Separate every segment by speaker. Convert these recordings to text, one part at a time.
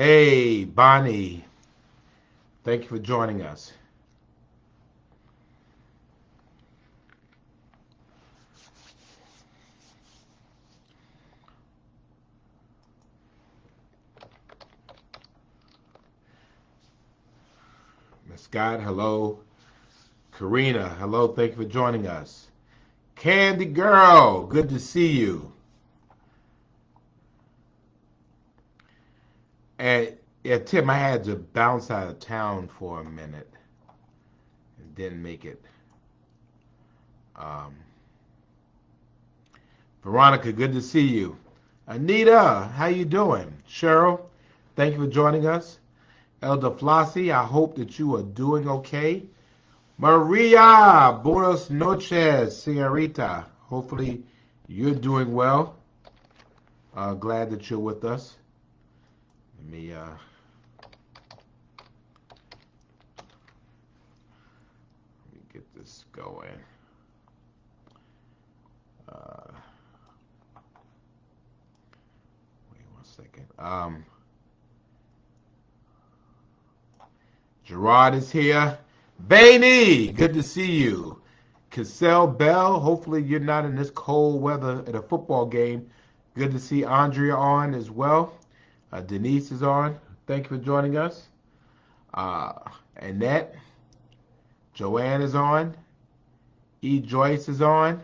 Speaker 1: Hey, Bonnie. Thank you for joining us. Miss Scott, hello. Karina, hello. Thank you for joining us. Candy Girl, good to see you. And yeah, Tim, I had to bounce out of town for a minute and didn't make it. Um, Veronica, good to see you. Anita, how you doing? Cheryl, thank you for joining us. Elder Flossie, I hope that you are doing okay. Maria, buenos noches, señorita. Hopefully you're doing well. Glad that you're with us. Let me get this going. Uh, Wait 1 second. Gerard is here. Bainey, good to see you. Cassell Bell, hopefully you're not in this cold weather at a football game. Good to see Andrea on as well. Denise is on. Thank you for joining us. Uh, Annette, Joanne is on. E. Joyce is on.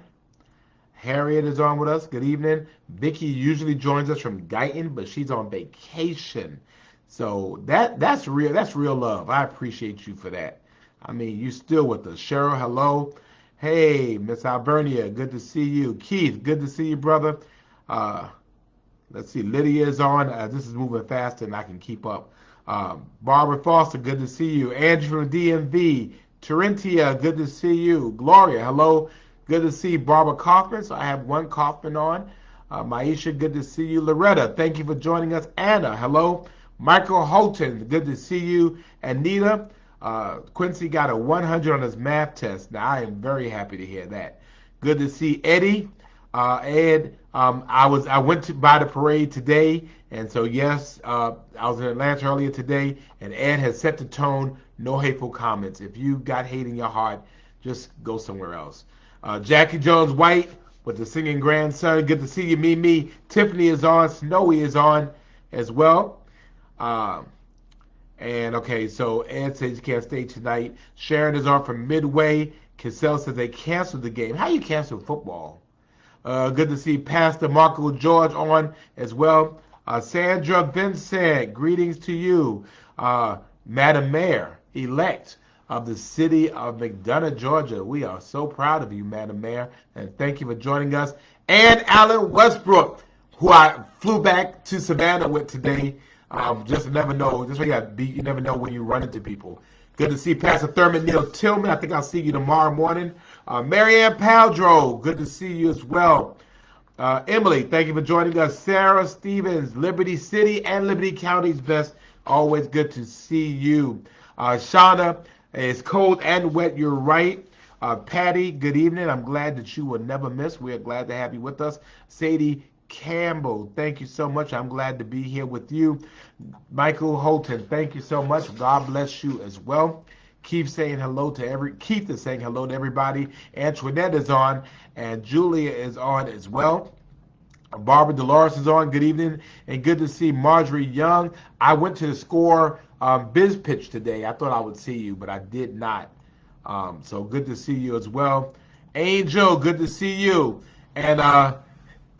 Speaker 1: Harriet is on with us. Good evening. Vicky usually joins us from Guyton, but she's on vacation. So that's real. That's real love. I appreciate you for that. I mean, you still with us. Cheryl, hello. Hey, Miss Albernia, good to see you. Keith, good to see you, brother. Uh, let's see. Lydia is on. This is moving faster than I can keep up. Barbara Foster, good to see you. Andrew from DMV. Terentia, good to see you. Gloria, hello. Good to see Barbara Kaufman. So I have one Kaufman on. Maisha, good to see you. Loretta, thank you for joining us. Anna, hello. Michael Holton, good to see you. Anita, Quincy got a 100 on his math test. Now, I am very happy to hear that. Good to see Eddie. Ed, I went by the parade today, and so yes, I was in Atlanta earlier today, and Ed has set the tone. No hateful comments. If you got hate in your heart, just go somewhere else. Jackie Jones White with the singing grandson. Good to see you, Mimi. Tiffany is on. Snowy is on as well. Um, and okay, so Ed says you can't stay tonight. Sharon is on from Midway. Cassell says they canceled the game. How you cancel football? Good to see Pastor Marco George on as well. Sandra Vincent, greetings to you. Madam Mayor elect of the city of McDonough, Georgia. We are so proud of you, Madam Mayor, and thank you for joining us. And Alan Westbrook, who I flew back to Savannah with today. Just never know. Just you never know when you run into people. Good to see Pastor Thurman Neal Tillman. I think I'll see you tomorrow morning. Marianne Paldro, good to see you as well. Emily, thank you for joining us. Sarah Stevens, Liberty City and Liberty County's best. Always good to see you. Shauna, it's cold and wet. You're right. Patty, good evening. I'm glad that you will never miss. We're glad to have you with us. Sadie Campbell, thank you so much. I'm glad to be here with you. Michael Holton, thank you so much. God bless you as well. Keith is saying hello to everybody. Antoinette is on, and Julia is on as well. Barbara Dolores is on. Good evening, and good to see Marjorie Young. I went to the Score Biz Pitch today. I thought I would see you, but I did not. So good to see you as well. Angel, good to see you. And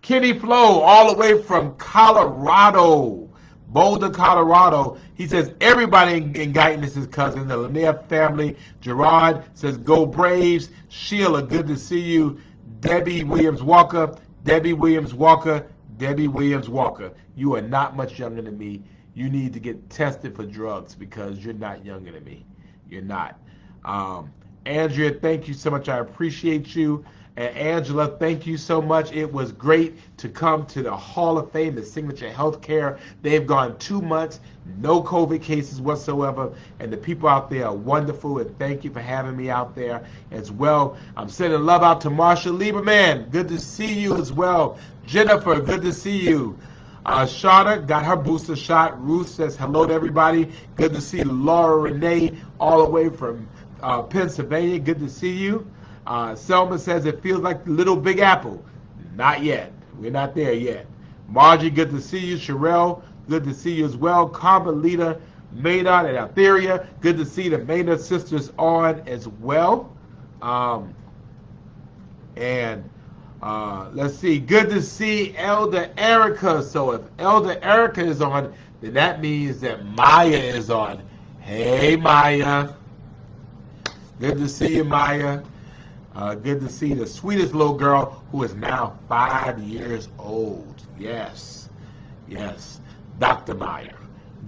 Speaker 1: Kenny Flo, all the way from Colorado, Boulder, Colorado. He says everybody in Guyton is his cousin. The Lanier family. Gerard says go Braves. Sheila, good to see you. Debbie Williams Walker. Debbie Williams Walker. Debbie Williams Walker. You are not much younger than me. You need to get tested for drugs because you're not younger than me. You're not. Andrea, thank you so much. I appreciate you. And Angela, thank you so much. It was great to come to the Hall of Fame at Signature Healthcare. They've gone 2 months, no COVID cases whatsoever, and the people out there are wonderful, and thank you for having me out there as well. I'm sending love out to Marsha Lieberman. Good to see you as well. Jennifer, good to see you. Shauna got her booster shot. Ruth says hello to everybody. Good to see Laura Renee all the way from Pennsylvania. Good to see you. Selma says it feels like the Little Big Apple. Not yet. We're not there yet. Margie, good to see you. Sherelle, good to see you as well. Carmelita, Maynard, and Altheria, good to see the Maynard sisters on as well. Let's see. Good to see Elder Erica. So if Elder Erica is on, then that means that Maya is on. Hey, Maya. Good to see you, Maya. Good to see the sweetest little girl who is now 5 years old. Yes. Yes. Dr. Maya.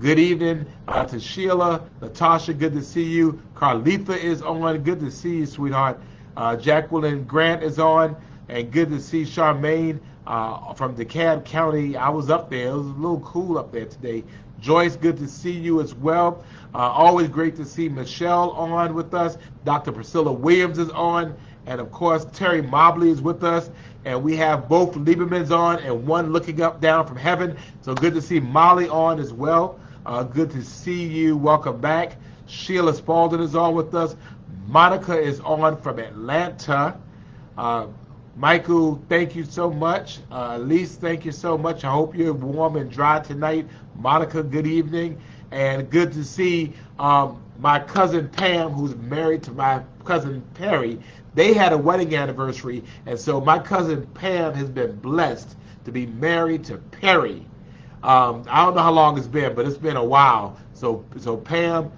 Speaker 1: Good evening to Sheila. Natasha, good to see you. Carlitha is on. Good to see you, sweetheart. Jacqueline Grant is on. And good to see Charmaine from DeKalb County. I was up there. It was a little cool up there today. Joyce, good to see you as well. Always great to see Michelle on with us. Dr. Priscilla Williams is on. And, of course, Terry Mobley is with us. And we have both Liebermans on and one looking up down from heaven. So good to see Molly on as well. Good to see you. Welcome back. Sheila Spalding is on with us. Monica is on from Atlanta. Michael, thank you so much. Elise, thank you so much. I hope you're warm and dry tonight. Monica, good evening. And good to see my cousin Pam, who's married to my cousin Perry. They had a wedding anniversary, and so my cousin Pam has been blessed to be married to Perry. I don't know how long it's been, but it's been a while. So Pam,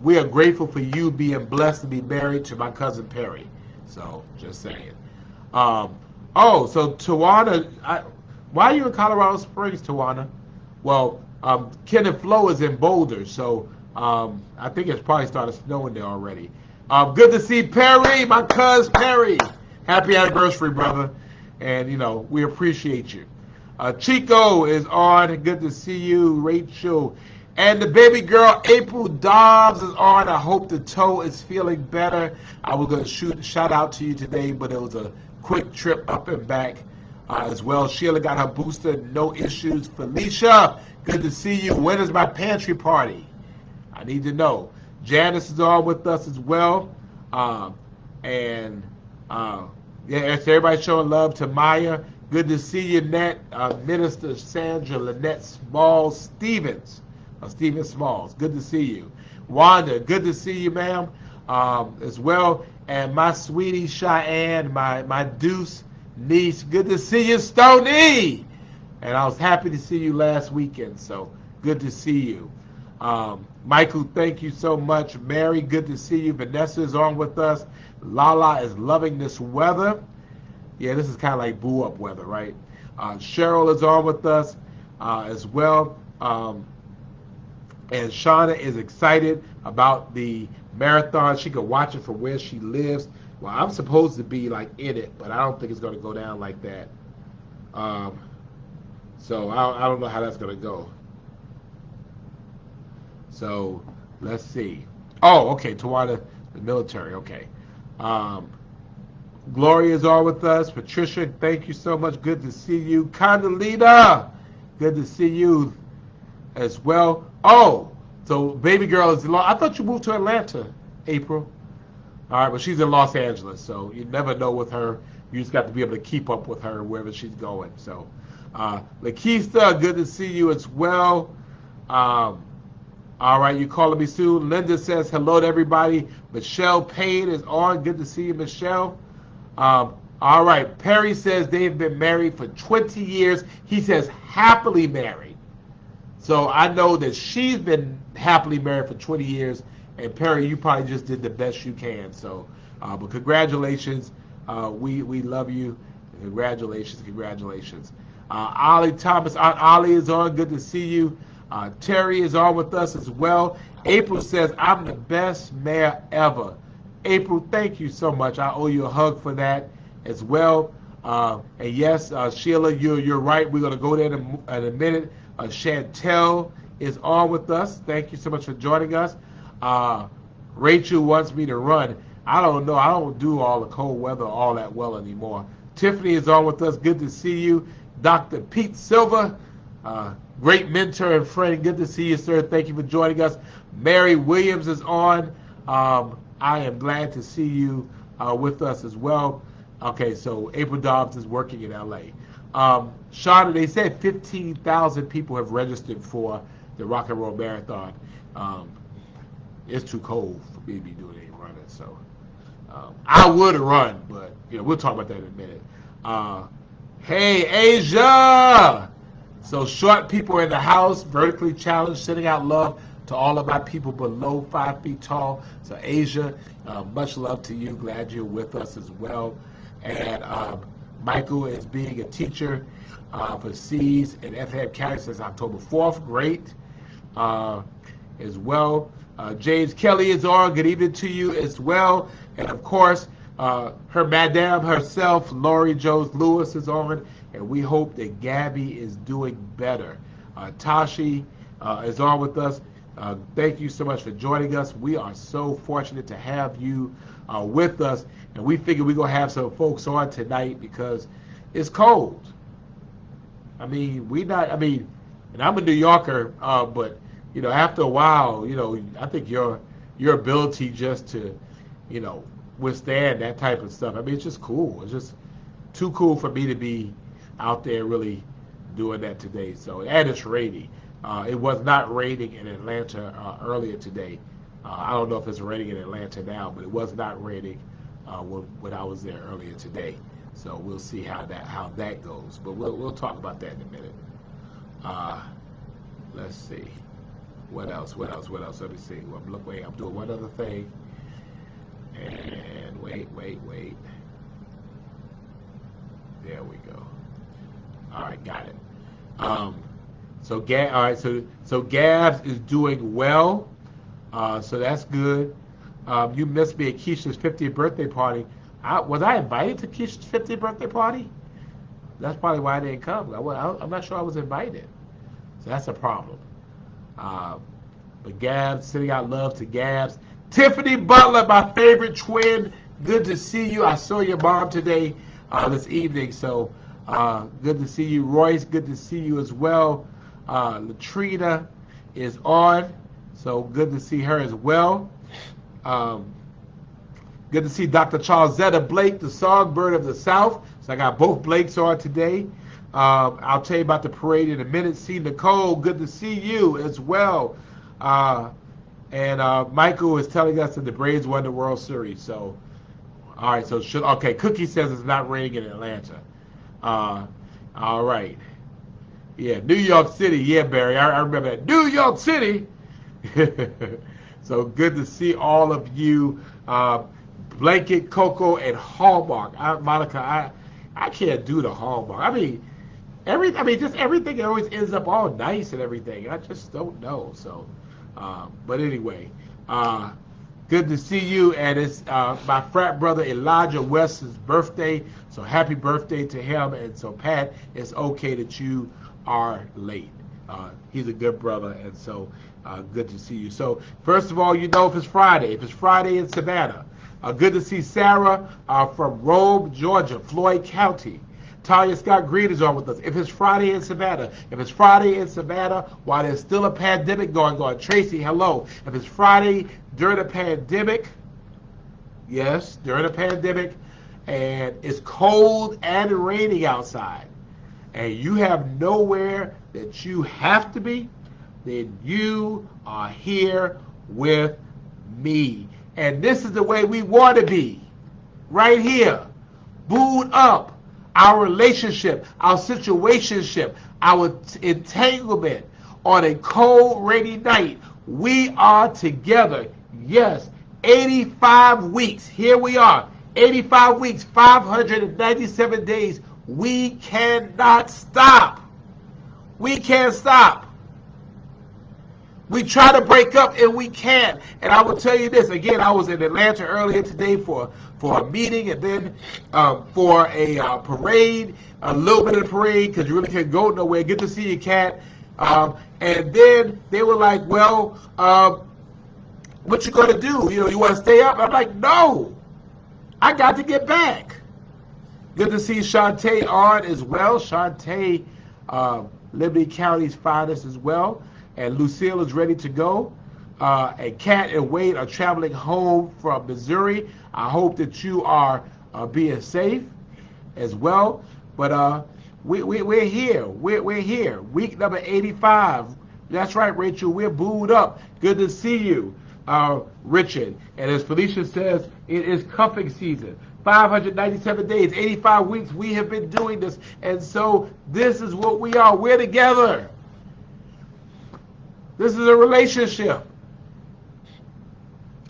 Speaker 1: we are grateful for you being blessed to be married to my cousin Perry. So just saying. So Tawana, why are you in Colorado Springs, Tawana? Well, Kenneth Flo is in Boulder, so I think it's probably started snowing there already. Good to see Perry, my cousin Perry. Happy anniversary, brother. And, we appreciate you. Chico is on. Good to see you, Rachel. And the baby girl, April Dobbs, is on. I hope the toe is feeling better. I was going to shoot a shout out to you today, but it was a quick trip up and back as well. Sheila got her booster, no issues. Felicia, good to see you. When is my pantry party? I need to know. Janice is on with us as well. Yes, everybody showing love to Maya. Good to see you, Nat. Minister Sandra Lynette Smalls Stevens. Stephen Smalls, good to see you. Wanda, good to see you, ma'am, as well. And my sweetie Cheyenne, my deuce niece, good to see you, Stoney. And I was happy to see you last weekend, so good to see you. Michael, thank you so much. Mary, good to see you. Vanessa is on with us. Lala is loving this weather. Yeah, this is kind of like boo-up weather, right? Cheryl is on with us as well. And Shauna is excited about the marathon. She can watch it from where she lives. Well, I'm supposed to be like in it, but I don't think it's going to go down like that. So I don't know how that's going to go. So let's see. Oh, okay. Tawana, the military. Okay. Gloria is on with us. Patricia, thank you so much. Good to see you. Condolita, good to see you as well. Oh, so baby girl is in I thought you moved to Atlanta, April. All right, but she's in Los Angeles, so you never know with her. You just got to be able to keep up with her wherever she's going. So, Lakeista, good to see you as well. All right, you calling me soon. Linda says hello to everybody. Michelle Payne is on. Good to see you, Michelle. All right, Perry says they've been married for 20 years. He says happily married. So I know that she's been happily married for 20 years. And Perry, you probably just did the best you can. So, but congratulations. We love you. Congratulations. Ollie Thomas, Aunt Ollie is on. Good to see you. Terry is on with us as well. April says, I'm the best mayor ever. April, thank you so much. I owe you a hug for that as well. And yes, Sheila, you're right. We're going to go there in a minute. Chantel is on with us. Thank you so much for joining us. Rachel wants me to run. I don't know. I don't do all the cold weather all that well anymore. Tiffany is on with us. Good to see you. Dr. Pete Silva. Great mentor and friend. Good to see you, sir. Thank you for joining us. Mary Williams is on. I am glad to see you with us as well. Okay, so April Dobbs is working in LA. Shauna, they said 15,000 people have registered for the Rock and Roll Marathon. It's too cold for me to be doing any running, so I would run, but we'll talk about that in a minute. Hey, Asia! So short people in the house, vertically challenged, sending out love to all of my people below 5 feet tall. So Asia, much love to you. Glad you're with us as well. And Michael is being a teacher for C's in Effingham County since October 4th. Great. As well. James Kelly is on. Good evening to you as well. And of course, her madam herself, Lori Jones Lewis, is on. And we hope that Gabby is doing better. Tashi is on with us. Thank you so much for joining us. We are so fortunate to have you with us. And we figure we're going to have some folks on tonight because it's cold. And I'm a New Yorker, but, after a while, I think your ability just to, withstand that type of stuff, it's just cool. It's just too cool for me to be out there really doing that today. So, and it's rainy. It was not raining in Atlanta earlier today. I don't know if it's raining in Atlanta now, but it was not raining when I was there earlier today. So we'll see how that goes. But we'll talk about that in a minute. Let's see. What else? Let me see. I'm doing one other thing. And wait. There we go. All right, got it. So Gabs is doing well. So that's good. You missed me at Keisha's 50th birthday party. Was I invited to Keisha's 50th birthday party? That's probably why I didn't come. I'm not sure I was invited. So that's a problem. But Gabs, sending out love to Gabs. Tiffany Butler, my favorite twin. Good to see you. I saw your mom today, this evening. So good to see you. Royce, good to see you as well. Latrina is on. So good to see her as well. Good to see Dr. Charlesetta Blake, the songbird of the South. So I got both Blakes on today. I'll tell you about the parade in a minute. See Nicole, good to see you as well. And Michael is telling us that the Braves won the World Series. So, all right. So Cookie says it's not raining in Atlanta. All right. Yeah, New York City. Yeah, Barry, I remember that. New York City. So good to see all of you. Blanket, Coco, and Hallmark. Monica, I can't do the Hallmark. Just everything always ends up all nice and everything. I just don't know. So, but anyway, good to see you. And it's my frat brother Elijah West's birthday. So happy birthday to him. And so Pat, it's okay that you are late. He's a good brother, and so good to see you. So first of all, if it's Friday. If it's Friday in Savannah. Good to see Sarah from Rome, Georgia, Floyd County. Talia Scott Green is on with us. If it's Friday in Savannah. If it's Friday in Savannah while there's still a pandemic going on. Tracy, hello. If it's Friday during a pandemic, yes, during a pandemic, and it's cold and raining outside, and you have nowhere that you have to be, then you are here with me. And this is the way we want to be. Right here. Booed up. Our relationship, our situationship, our entanglement on a cold, rainy night. We are together. Yes. 85 weeks. Here we are. 85 weeks, 597 days. We cannot stop. We can't stop. We try to break up and we can't. And I will tell you this again. I was in Atlanta earlier today for a meeting, and then for a parade, a little bit of the parade because you really can't go nowhere. Good to see you, Kat. And then they were like, "Well, what you gonna do? You want to stay up?" I'm like, "No, I got to get back." Good to see Shantae on as well. Shantae Liberty County's finest as well. And Lucille is ready to go. And Kat and Wade are traveling home from Missouri. I hope that you are being safe as well. But we're here. We're here. Week number 85. That's right, Rachel. We're booed up. Good to see you, Richard. And as Felicia says, it is cuffing season. 597 days, 85 weeks. We have been doing this. And so this is what we are. We're together. This is a relationship.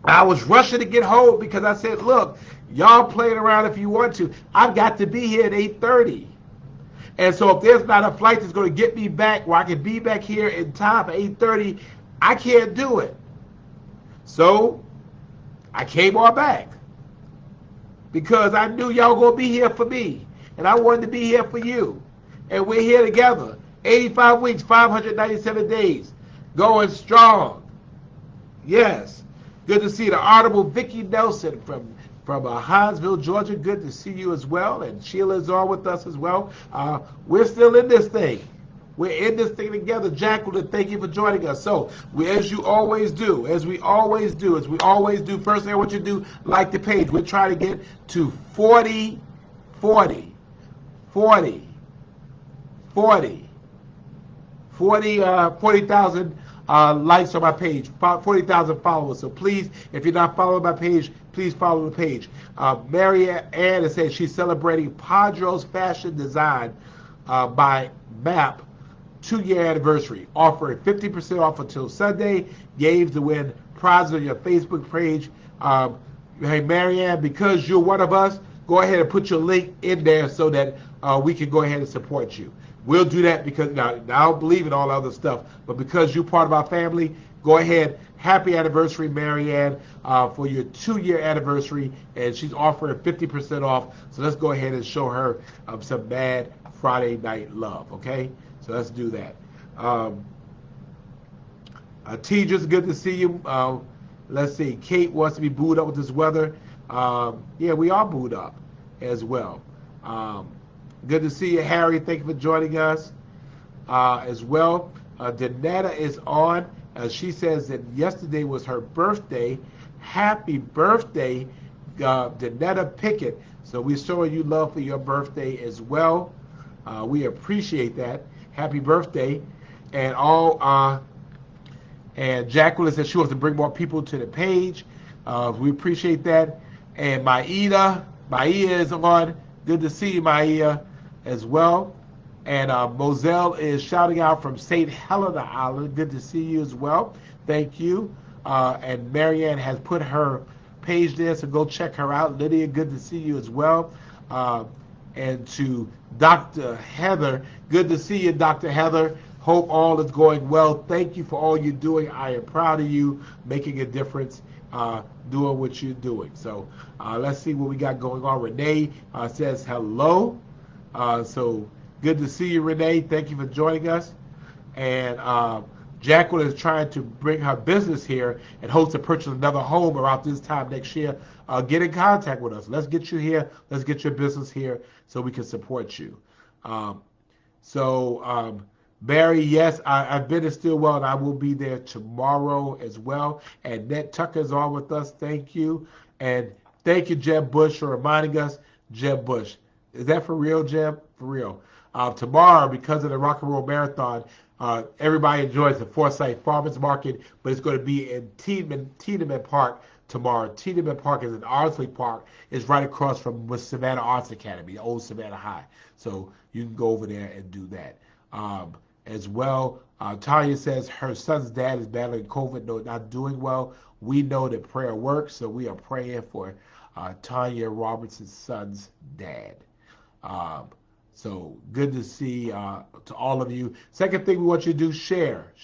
Speaker 1: I was rushing to get home because I said, look, y'all playing around if you want to. I've got to be here at 8:30. And so if there's not a flight that's going to get me back where I can be back here in time at 8:30, I can't do it. So I came on back because I knew y'all going to be here for me. And I wanted to be here for you. And we're here together. 85 weeks, 597 days. Going strong. Yes. Good to see the Honorable Vicki Nelson from Hinesville, Georgia. Good to see you as well. And Sheila is on with us as well. We're still in this thing. We're in this thing together. Jacqueline, thank you for joining us. So, as we always do, first thing I want you to do, like the page. We're trying to get to 40,000 likes on my page, 40,000 followers. So please, if you're not following my page, please follow the page. Mary Ann is saying she's celebrating Padros Fashion Design by MAP 2-year anniversary, offering 50% off until Sunday. Games to win prizes on your Facebook page. Hey, Mary Ann, because you're one of us, go ahead and put your link in there so that we can go ahead and support you. We'll do that because now I don't believe in all other stuff, but because you're part of our family, go ahead. Happy anniversary, Marianne, for your 2-year anniversary, and she's offering 50% off. So let's go ahead and show her some Mad Friday Night love, okay? So let's do that. T, just good to see you. Let's see. Kate wants to be booed up with this weather. Yeah, we are booed up as well. Good to see you, Harry. Thank you for joining us as well. Danetta is on. She says that yesterday was her birthday. Happy birthday, Danetta Pickett. So we're showing you love for your birthday as well. We appreciate that. Happy birthday. And and Jacqueline says she wants to bring more people to the page. We appreciate that. And Maia is on. Good to see you, Maia, as well. And Moselle is shouting out from St. Helena Island. Good to see you as well. Thank you. And Marianne has put her page there, so go check her out. Lydia, good to see you as well. And to Dr. Heather, good to see you, Dr. Heather. Hope all is going well. Thank you for all you're doing. I am proud of you, making a difference, doing what you're doing. So let's see what we got going on. Renee says hello. So good to see you, Renee. Thank you for joining us. And Jacqueline is trying to bring her business here and hopes to purchase another home around this time next year. Get in contact with us. Let's get you here. Let's get your business here so we can support you. Barry, yes, I've been in Stillwell, and I will be there tomorrow as well. And Ned Tucker's on with us. Thank you. And thank you, Jeb Bush, for reminding us. Jeb Bush. Is that for real, Jeb? For real. Tomorrow, because of the Rock and Roll Marathon, everybody enjoys the Forsyth Farmers Market, but it's going to be in Tiedemann Park tomorrow. Tiedemann Park is in Ardsley Park. It's right across from Savannah Arts Academy, the old Savannah High. So you can go over there and do that. As well, Tanya says her son's dad is battling COVID, no, not doing well. We know that prayer works, so we are praying for Tanya Robertson's son's dad. So good to see to all of you. Second thing we want you to do, share.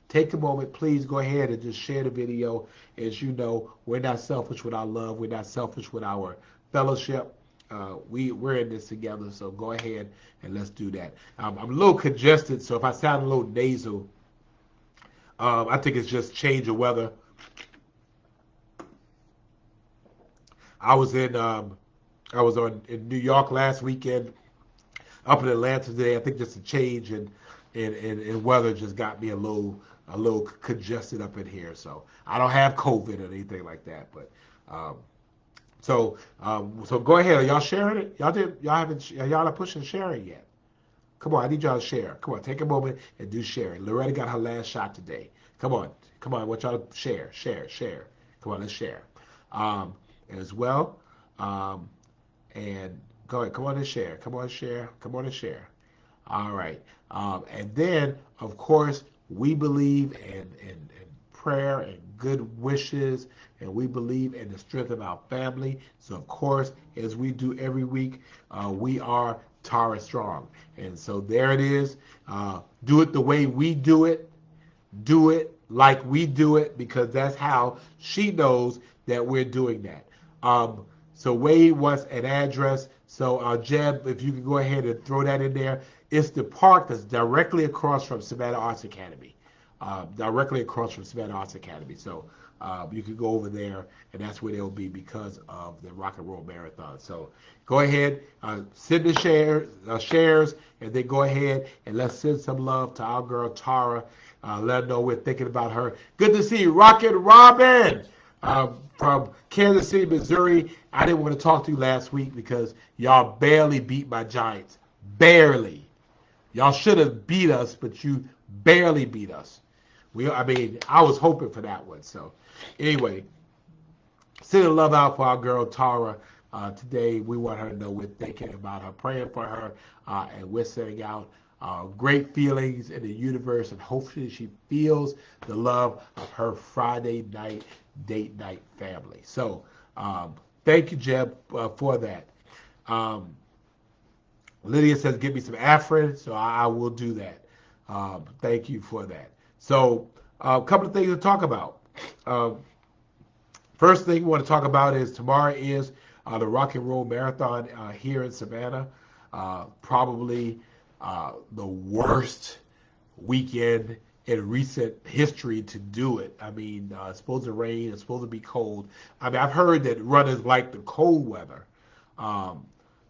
Speaker 1: Take a moment, please go ahead and just share the video. As you know, we're not selfish with our love. We're not selfish with our fellowship. We're in this together, so go ahead and let's do that. I'm a little congested, so if I sound a little nasal, I think it's just change of weather. I was in New York last weekend, up in Atlanta today. I think just a change, and and weather just got me a little congested up in here. So I don't have COVID or anything like that. But um, so go ahead. Are y'all sharing it? Y'all haven't y'all not pushing sharing yet? Come on, I need y'all to share. Come on, take a moment and do sharing. Loretta got her last shot today. Come on. I want y'all to share. Come on, let's share. As well. Um, and go ahead. Come on and share. Come on, share. Come on and share. All right. And then, of course, we believe in prayer and good wishes, and we believe in the strength of our family. So, of course, as we do every week, we are Tara Strong. And so there it is. Do it the way we do it. Do it like we do it because that's how she knows that we're doing that. So Wade wants an address. So Jeb, if you can go ahead and throw that in there. It's the park that's directly across from Savannah Arts Academy. Directly across from Savannah Arts Academy. So you can go over there, and that's where they'll be because of the Rock and Roll Marathon. So go ahead, send the shares, and then go ahead and let's send some love to our girl Tara. Let her know we're thinking about her. Good to see you, Rocket Robin from Kansas City, Missouri. I didn't want to talk to you last week because y'all barely beat my Giants. Barely. Y'all should have beat us, but you barely beat us. I was hoping for that one. So, anyway, sending love out for our girl Tara. Today, we want her to know we're thinking about her, praying for her, and we're sending out great feelings in the universe, and hopefully she feels the love of her Friday night date night family. So, thank you, Jeb, for that. Um, Lydia says, "Give me some Afrin," so I will do that. Thank you for that. So, a couple of things to talk about. Um, First thing we want to talk about is tomorrow is the Rock and Roll Marathon here in Savannah. Probably the worst weekend in recent history to do it. I mean, it's supposed to rain, it's supposed to be cold. I mean, I've heard that runners like the cold weather, um,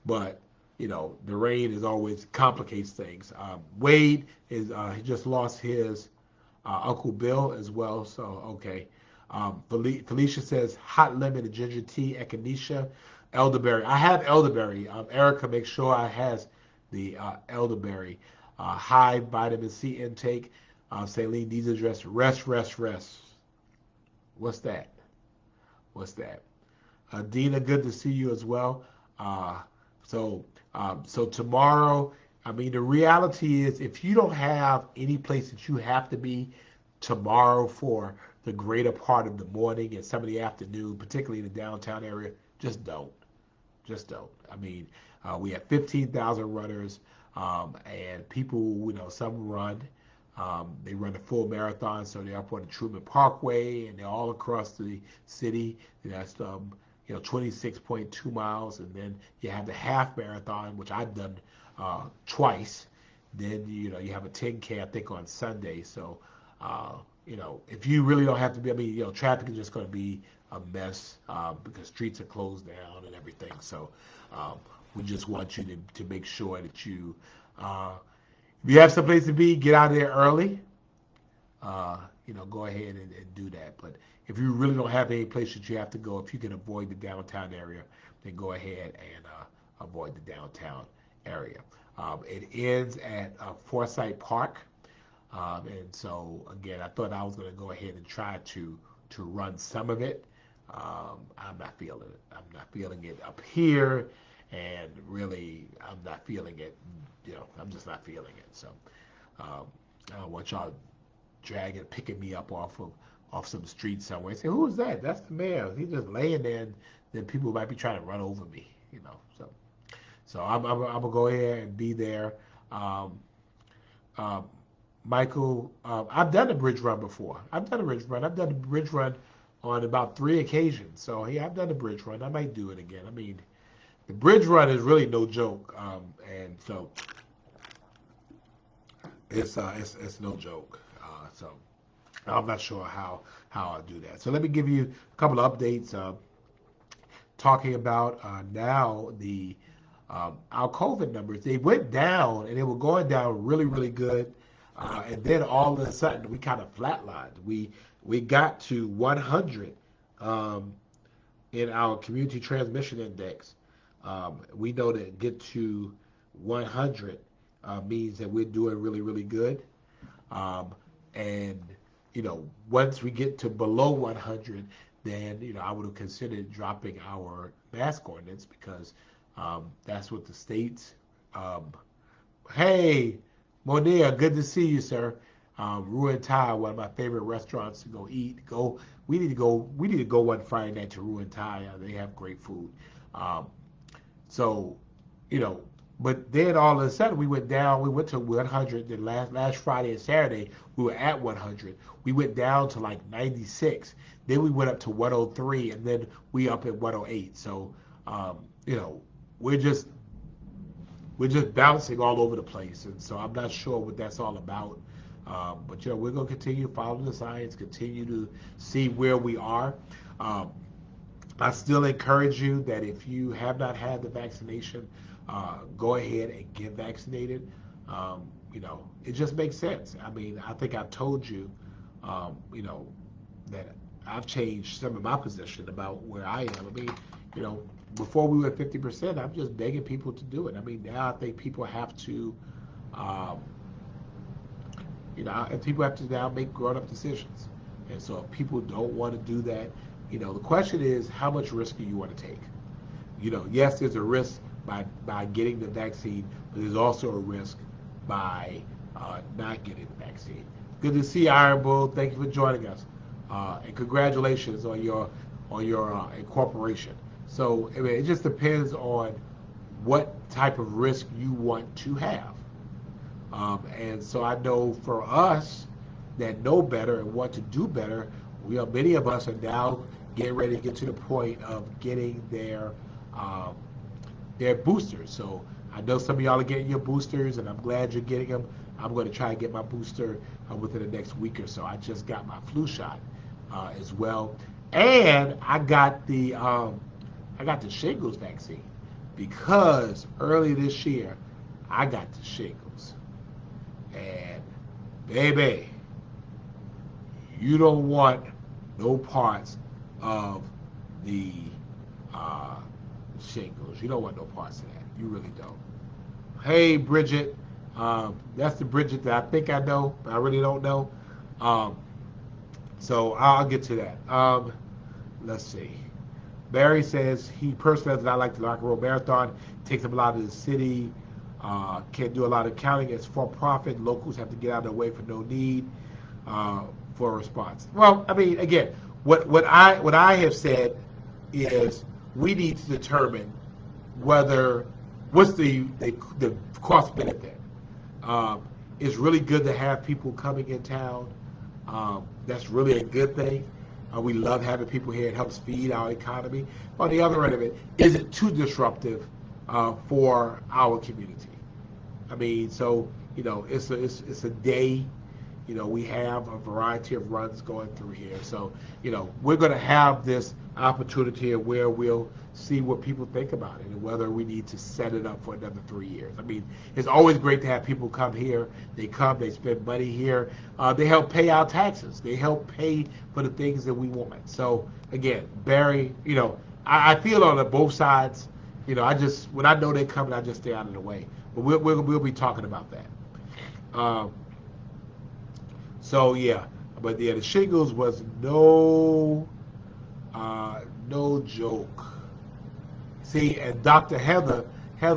Speaker 1: but the rain is always complicates things. Wade is he just lost his Uncle Bill as well, so okay. Felicia says hot lemon and ginger tea, echinacea, elderberry. I have elderberry. Erica makes sure I has the elderberry. High vitamin C intake. Saline needs address. Rest. What's that? What's that? Dina, good to see you as well. Uh, so tomorrow, I mean, the reality is if you don't have any place that you have to be tomorrow for the greater part of the morning and some of the afternoon, particularly in the downtown area, just don't. Just don't. I mean, we have 15,000 runners, and people, some run. They run a full marathon, so they're up on the Truman Parkway, and they're all across the city. That's 26.2 miles, and then you have the half marathon, which I've done twice. Then you have a 10K, I think, on Sunday. So if you really don't have to be, I mean, traffic is just going to be a mess because streets are closed down and everything. So we just want you to make sure that if you have someplace to be, get out of there early. Go ahead and do that. But if you really don't have any place that you have to go, if you can avoid the downtown area, then go ahead and avoid the downtown area. It ends at Forsyth Park. And so again, I thought I was going to go ahead and try to run some of it. I'm not feeling it. I'm not feeling it up here, and really, I'm not feeling it. I'm just not feeling it. So I don't want y'all picking me up off some street somewhere. Say, who is that? That's the mayor. He's just laying there, and then people might be trying to run over me. So I'm gonna go ahead and be there. Um, um, Michael, I've done a bridge run before. I've done a bridge run on about 3 occasions. So yeah, I've done a bridge run. I might do it again. I mean, the bridge run is really no joke, and so it's no joke. So I'm not sure how I'll do that. So let me give you a couple of updates. Talking about now our COVID numbers, they went down and they were going down really, really good. And then all of a sudden we kind of flatlined. We got to 100 um, in our community transmission index. We know that get to 100 means that we're doing really, really good. Um, and once we get to below 100, then I would have considered dropping our mask ordinance because that's what the states. Um, hey, Monia, good to see you, sir. Ruin Thai, one of my favorite restaurants to go eat. Go. We need to go. We need to go one Friday night to Ruin Thai. They have great food. Um, so, you know, but then all of a sudden we went down. We went to 100. Then last Friday and Saturday we were at 100. We went down to like 96. Then we went up to 103, and then we up at 108. So, um, you know, we're just we're just bouncing all over the place, and so I'm not sure what that's all about. But we're gonna continue following the science, continue to see where we are. Um, I still encourage you that if you have not had the vaccination, go ahead and get vaccinated. It just makes sense. I mean, I think I've told you, you know, that I've changed some of my position about where I am. I mean, you know, before we were at 50%, I'm just begging people to do it. I mean, now I think people have to, um, and people have to now make grown-up decisions. And so if people don't want to do that, the question is, how much risk do you want to take? Yes, there's a risk by getting the vaccine, but there's also a risk by not getting the vaccine. Good to see you, Iron Bull. Thank you for joining us, and congratulations on your incorporation. So I mean, it just depends on what type of risk you want to have. And so I know for us that know better and want to do better, many of us are now getting ready to get to the point of getting um, their boosters. So I know some of y'all are getting your boosters, and I'm glad you're getting them. I'm going to try and get my booster within the next week or so. I just got my flu shot as well, and I got the shingles vaccine because early this year I got the shingles, and baby, you don't want no parts of the uh, shingles. You don't want no parts of that. You really don't. Hey, Bridget. That's the Bridget that I think I know, but I really don't know. Um, so I'll get to that. Let's see. Barry says he personally does not like the Rock and Roll Marathon. Takes up a lot of the city. Can't do a lot of counting. It's for profit. Locals have to get out of the way for no need uh, for a response. Well, I mean, again, what I have said is we need to determine whether what's the cost benefit. Um, it's really good to have people coming in town. That's really a good thing. We love having people here. It helps feed our economy. On the other end of it, is it too disruptive for our community? I mean, so it's a day. We have a variety of runs going through here. So, we're going to have this opportunity where we'll see what people think about it and whether we need to set it up for another 3 years. I mean, it's always great to have people come here. They come, they spend money here. They help pay our taxes. They help pay for the things that we want. So, again, Barry, I feel on both sides. When I know they're coming, I just stay out of the way. But we'll be talking about that. So yeah, but yeah, the shingles was no joke. See, and Dr. Heather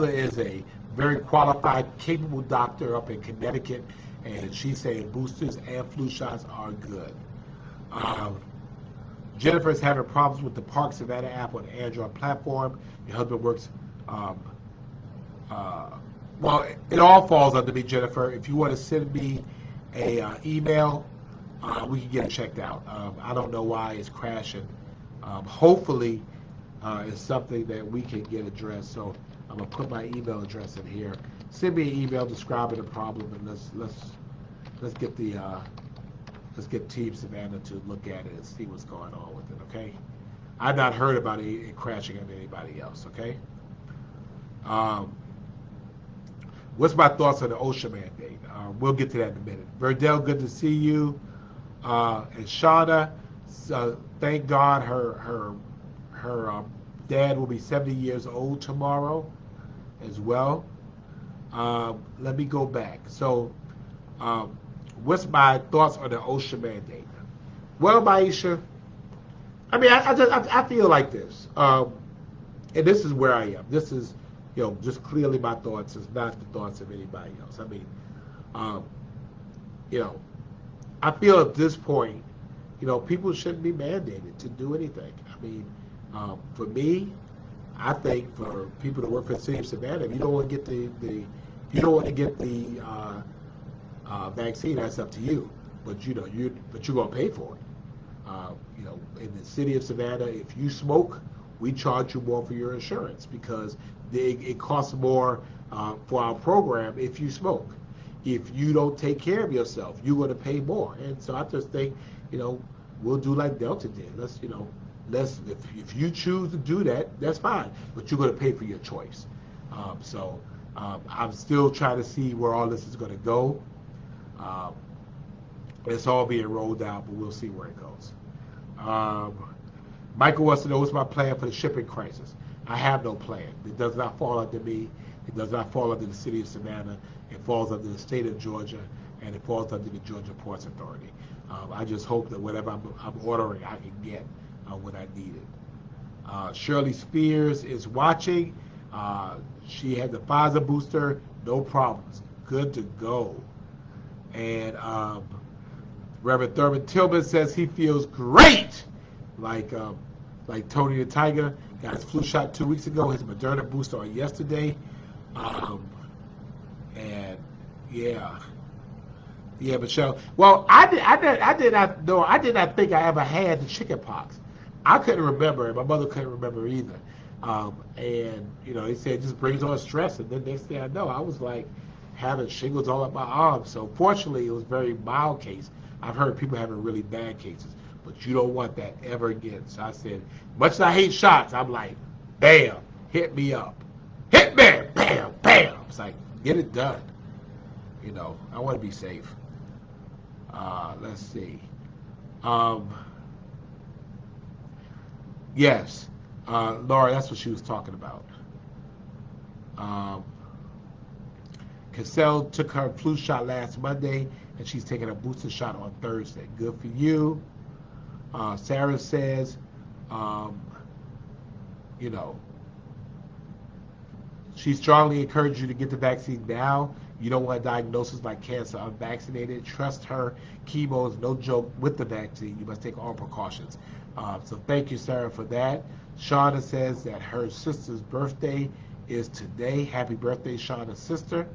Speaker 1: is a very qualified, capable doctor up in Connecticut, and she's saying boosters and flu shots are good. Um, Jennifer is having problems with the Park Savannah app on the Android platform. Your husband works. Um, uh, well, it all falls under me, Jennifer. If you want to send me a email, we can get it checked out. I don't know why it's crashing. Hopefully, it's something that we can get addressed. So I'm gonna put my email address in here. Send me an email describing the problem, and let's get let's get Team Savannah to look at it and see what's going on with it. Okay? I've not heard about it crashing on anybody else. Okay? Um, what's my thoughts on the OSHA mandate? We'll get to that in a minute. Verdell, good to see you. And Shauna, thank God her dad will be 70 years old tomorrow as well. Let me go back. So, what's my thoughts on the OSHA mandate? Well, Maisha, I mean, I feel like this, and this is where I am. This is, just clearly my thoughts. It's not the thoughts of anybody else. I mean, you know, I feel at this point, people shouldn't be mandated to do anything. I mean, for me, I think for people to work for the city of Savannah, if you don't want to get the vaccine, that's up to you. But you're gonna pay for it. In the city of Savannah, if you smoke, we charge you more for your insurance because it costs more for our program if you smoke. If you don't take care of yourself, you're going to pay more. And so I just think, we'll do like Delta did. If you choose to do that, that's fine. But you're going to pay for your choice. I'm still trying to see where all this is going to go. It's all being rolled out, but we'll see where it goes. Michael wants to know what's my plan for the shipping crisis. I have no plan. It does not fall under me. It does not fall under the city of Savannah. It falls under the state of Georgia, and it falls under the Georgia Ports Authority. I just hope that whatever I'm ordering, I can get what I needed. Shirley Spears is watching. She had the Pfizer booster, no problems, good to go. And Reverend Thurman Tillman says he feels great, like Tony the Tiger. Got his flu shot 2 weeks ago, his Moderna booster on yesterday. And yeah, Michelle. Well, I did not think I ever had the chicken pox. I couldn't remember, and my mother couldn't remember either. And they said it just brings on stress, and then next thing I know, I was like having shingles all up my arms. So fortunately, it was a very mild case. I've heard people having really bad cases, but you don't want that ever again. So I said, much as I hate shots, I'm like, bam, hit me up. Hit me, bam, bam. It's like, get it done. I want to be safe. Let's see. Yes, Laura, that's what she was talking about. Cassell took her flu shot last Monday, and she's taking a booster shot on Thursday. Good for you. Sarah says, she strongly encourages you to get the vaccine now. You don't want a diagnosis like cancer unvaccinated. Trust her. Chemo is no joke with the vaccine. You must take all precautions. So thank you, Sarah, for that. Shauna says that her sister's birthday is today. Happy birthday, Shauna's sister.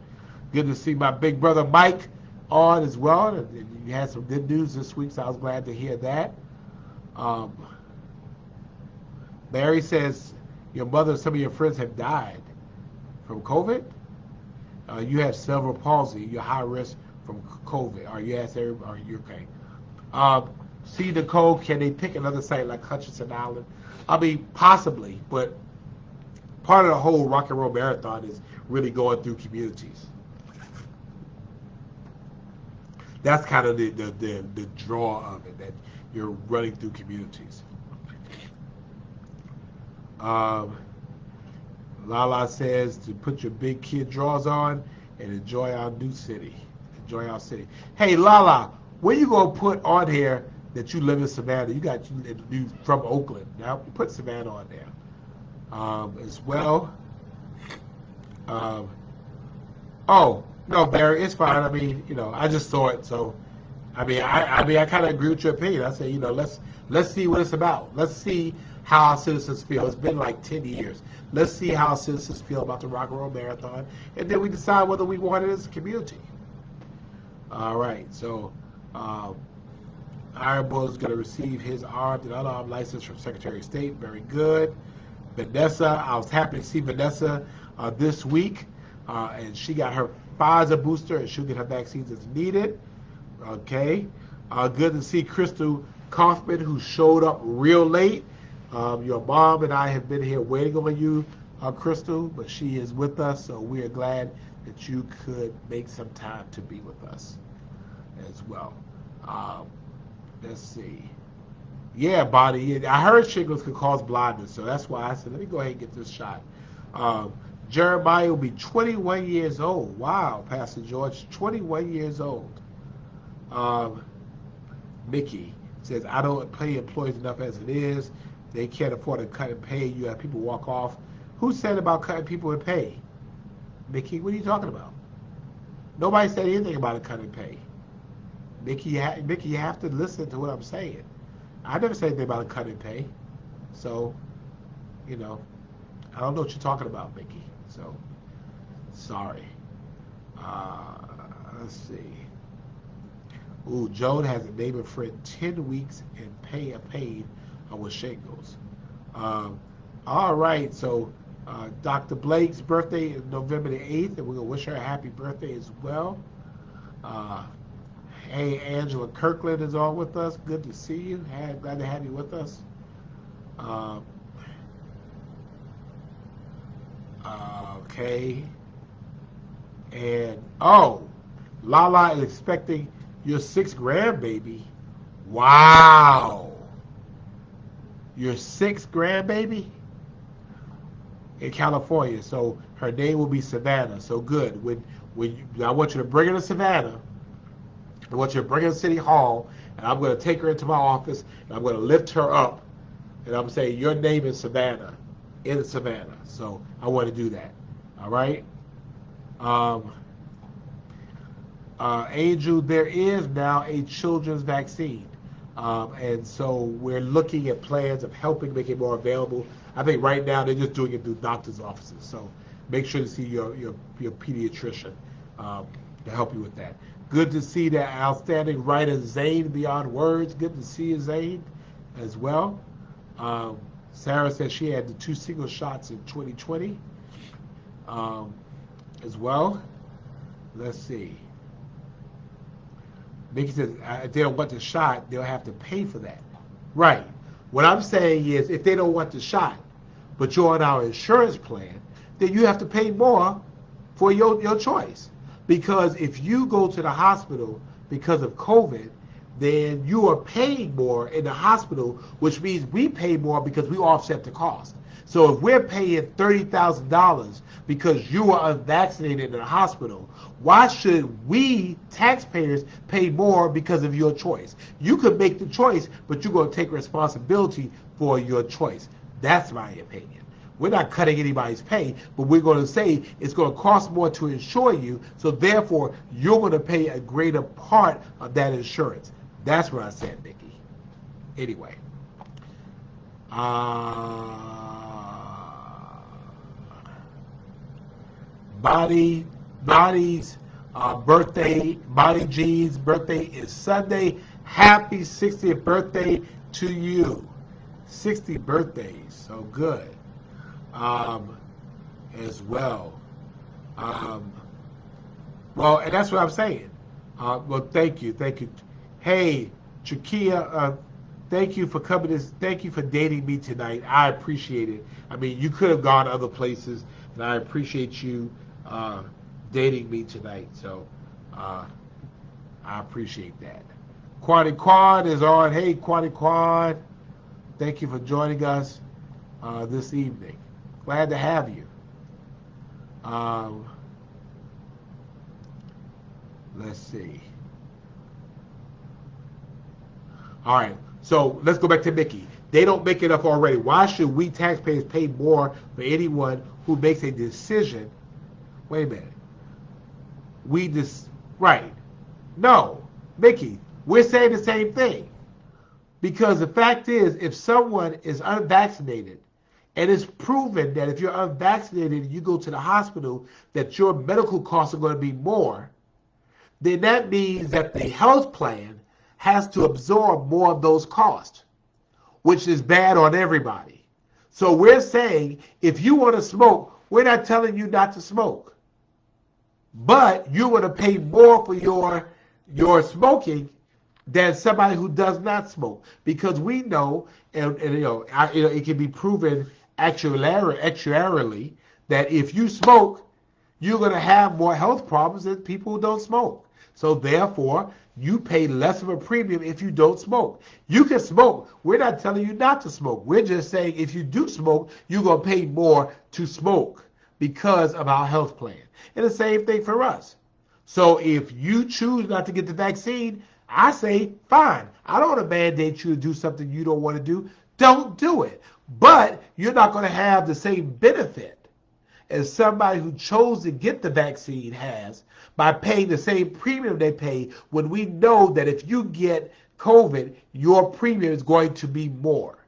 Speaker 1: Good to see my big brother Mike on as well. You had some good news this week, so I was glad to hear that. Mary says your mother and some of your friends have died from COVID. You have cerebral palsy. You're high risk from COVID. Are you okay? See, Nicole, can they pick another site like Hutchinson Island? I mean, possibly, but part of the whole Rock and Roll Marathon is really going through communities. That's kind of the draw of it, that you're running through communities. Lala says to put your big kid drawers on and enjoy our new city. Enjoy our city. Hey, Lala, where you going to put on here that you live in Savannah? You from Oakland. Now, put Savannah on there. As well. Oh, no, Barry, it's fine. I mean, I just saw it. So, I kind of agree with your opinion. I say, let's see what it's about. Let's see how our citizens feel. It's been like 10 years. Let's see how our citizens feel about the Rock and Roll Marathon, and then we decide whether we want it as a community. All right, so Iron Bull is going to receive his armed and unarmed license from Secretary of State. Very good. Vanessa, I was happy to see Vanessa this week, and she got her Pfizer booster, and she'll get her vaccines as needed. Okay. Good to see Crystal Kaufman, who showed up real late. Your mom and I have been here waiting on you Crystal, but she is with us, so we are glad that you could make some time to be with us as well. Um, let's see. Yeah, Bonnie. I heard shingles could cause blindness, so that's why I said, let me go ahead and get this shot. Um, Jeremiah will be 21 years old. Wow, Pastor George, 21 years old. Um, Mickey says, I don't pay employees enough as it is. They can't afford to cut and pay. You have people walk off. Who said about cutting people in pay? Mickey, what are you talking about? Nobody said anything about a cut and pay. Mickey, you have to listen to what I'm saying. I never said anything about a cut and pay. So, you know, I don't know what you're talking about, Mickey. So, sorry. Uh, let's see. Ooh, Joan has a neighbor friend 10 weeks and paid with shingles. Um, all right, so Dr. Blake's birthday is November the 8th, and we're going to wish her a happy birthday as well. Uh, hey, Angela Kirkland is on with us. Good to see you. Glad to have you with us. Um, okay. And, Lala is expecting your 6th grandbaby. Wow. Your 6th grandbaby? In California. So her name will be Savannah. So good. I want you to bring her to Savannah. I want you to bring her to City Hall, and I'm going to take her into my office, and I'm going to lift her up, and I'm saying, your name is Savannah, in Savannah. So I want to do that. All right? Angel, there is now a children's vaccine. And so we're looking at plans of helping make it more available. I think right now they're just doing it through doctors' offices. So make sure to see your pediatrician to help you with that. Good to see that outstanding writer Zane beyond words. Good to see you, Zane, as well. Sarah says she had the 2 single shots in 2020 as well. Let's see. Mickey says if they don't want the shot, they'll have to pay for that. Right. What I'm saying is if they don't want the shot, but you're on our insurance plan, then you have to pay more for your choice. Because if you go to the hospital because of COVID, then you are paying more in the hospital, which means we pay more because we offset the cost. So if we're paying $30,000 because you are unvaccinated in the hospital, why should we taxpayers pay more because of your choice? You could make the choice, but you're going to take responsibility for your choice. That's my opinion. We're not cutting anybody's pay, but we're going to say it's going to cost more to insure you, so therefore you're going to pay a greater part of that insurance. That's what I said, Nikki. Anyway. Body's birthday, Body G's birthday is Sunday. Happy 60th birthday to you. 60 birthdays, so good. As well. Well, and that's what I'm saying. Well, thank you. Hey, Chakia, thank you for coming. Thank you for dating me tonight. I appreciate it. I mean, you could have gone other places, and I appreciate you dating me tonight. So I appreciate that. Quan is on. Hey, Quan, thank you for joining us this evening. Glad to have you. Let's see. All right, so let's go back to Mickey. They don't make enough already. Why should we taxpayers pay more for anyone who makes a decision? Wait a minute. Right. No, Mickey, we're saying the same thing. Because the fact is, if someone is unvaccinated, and it's proven that if you're unvaccinated and you go to the hospital, that your medical costs are going to be more, then that means that the health plan has to absorb more of those costs, which is bad on everybody. So we're saying if you want to smoke, we're not telling you not to smoke. But you want to pay more for your smoking than somebody who does not smoke. Because we know, and it can be proven actuarially that if you smoke, you're going to have more health problems than people who don't smoke. So therefore, you pay less of a premium if you don't smoke. You can smoke. We're not telling you not to smoke. We're just saying if you do smoke, you're going to pay more to smoke because of our health plan. And the same thing for us. So if you choose not to get the vaccine, I say, fine. I don't want to mandate you to do something you don't want to do. Don't do it. But you're not going to have the same benefit as somebody who chose to get the vaccine has by paying the same premium they pay when we know that if you get COVID, your premium is going to be more.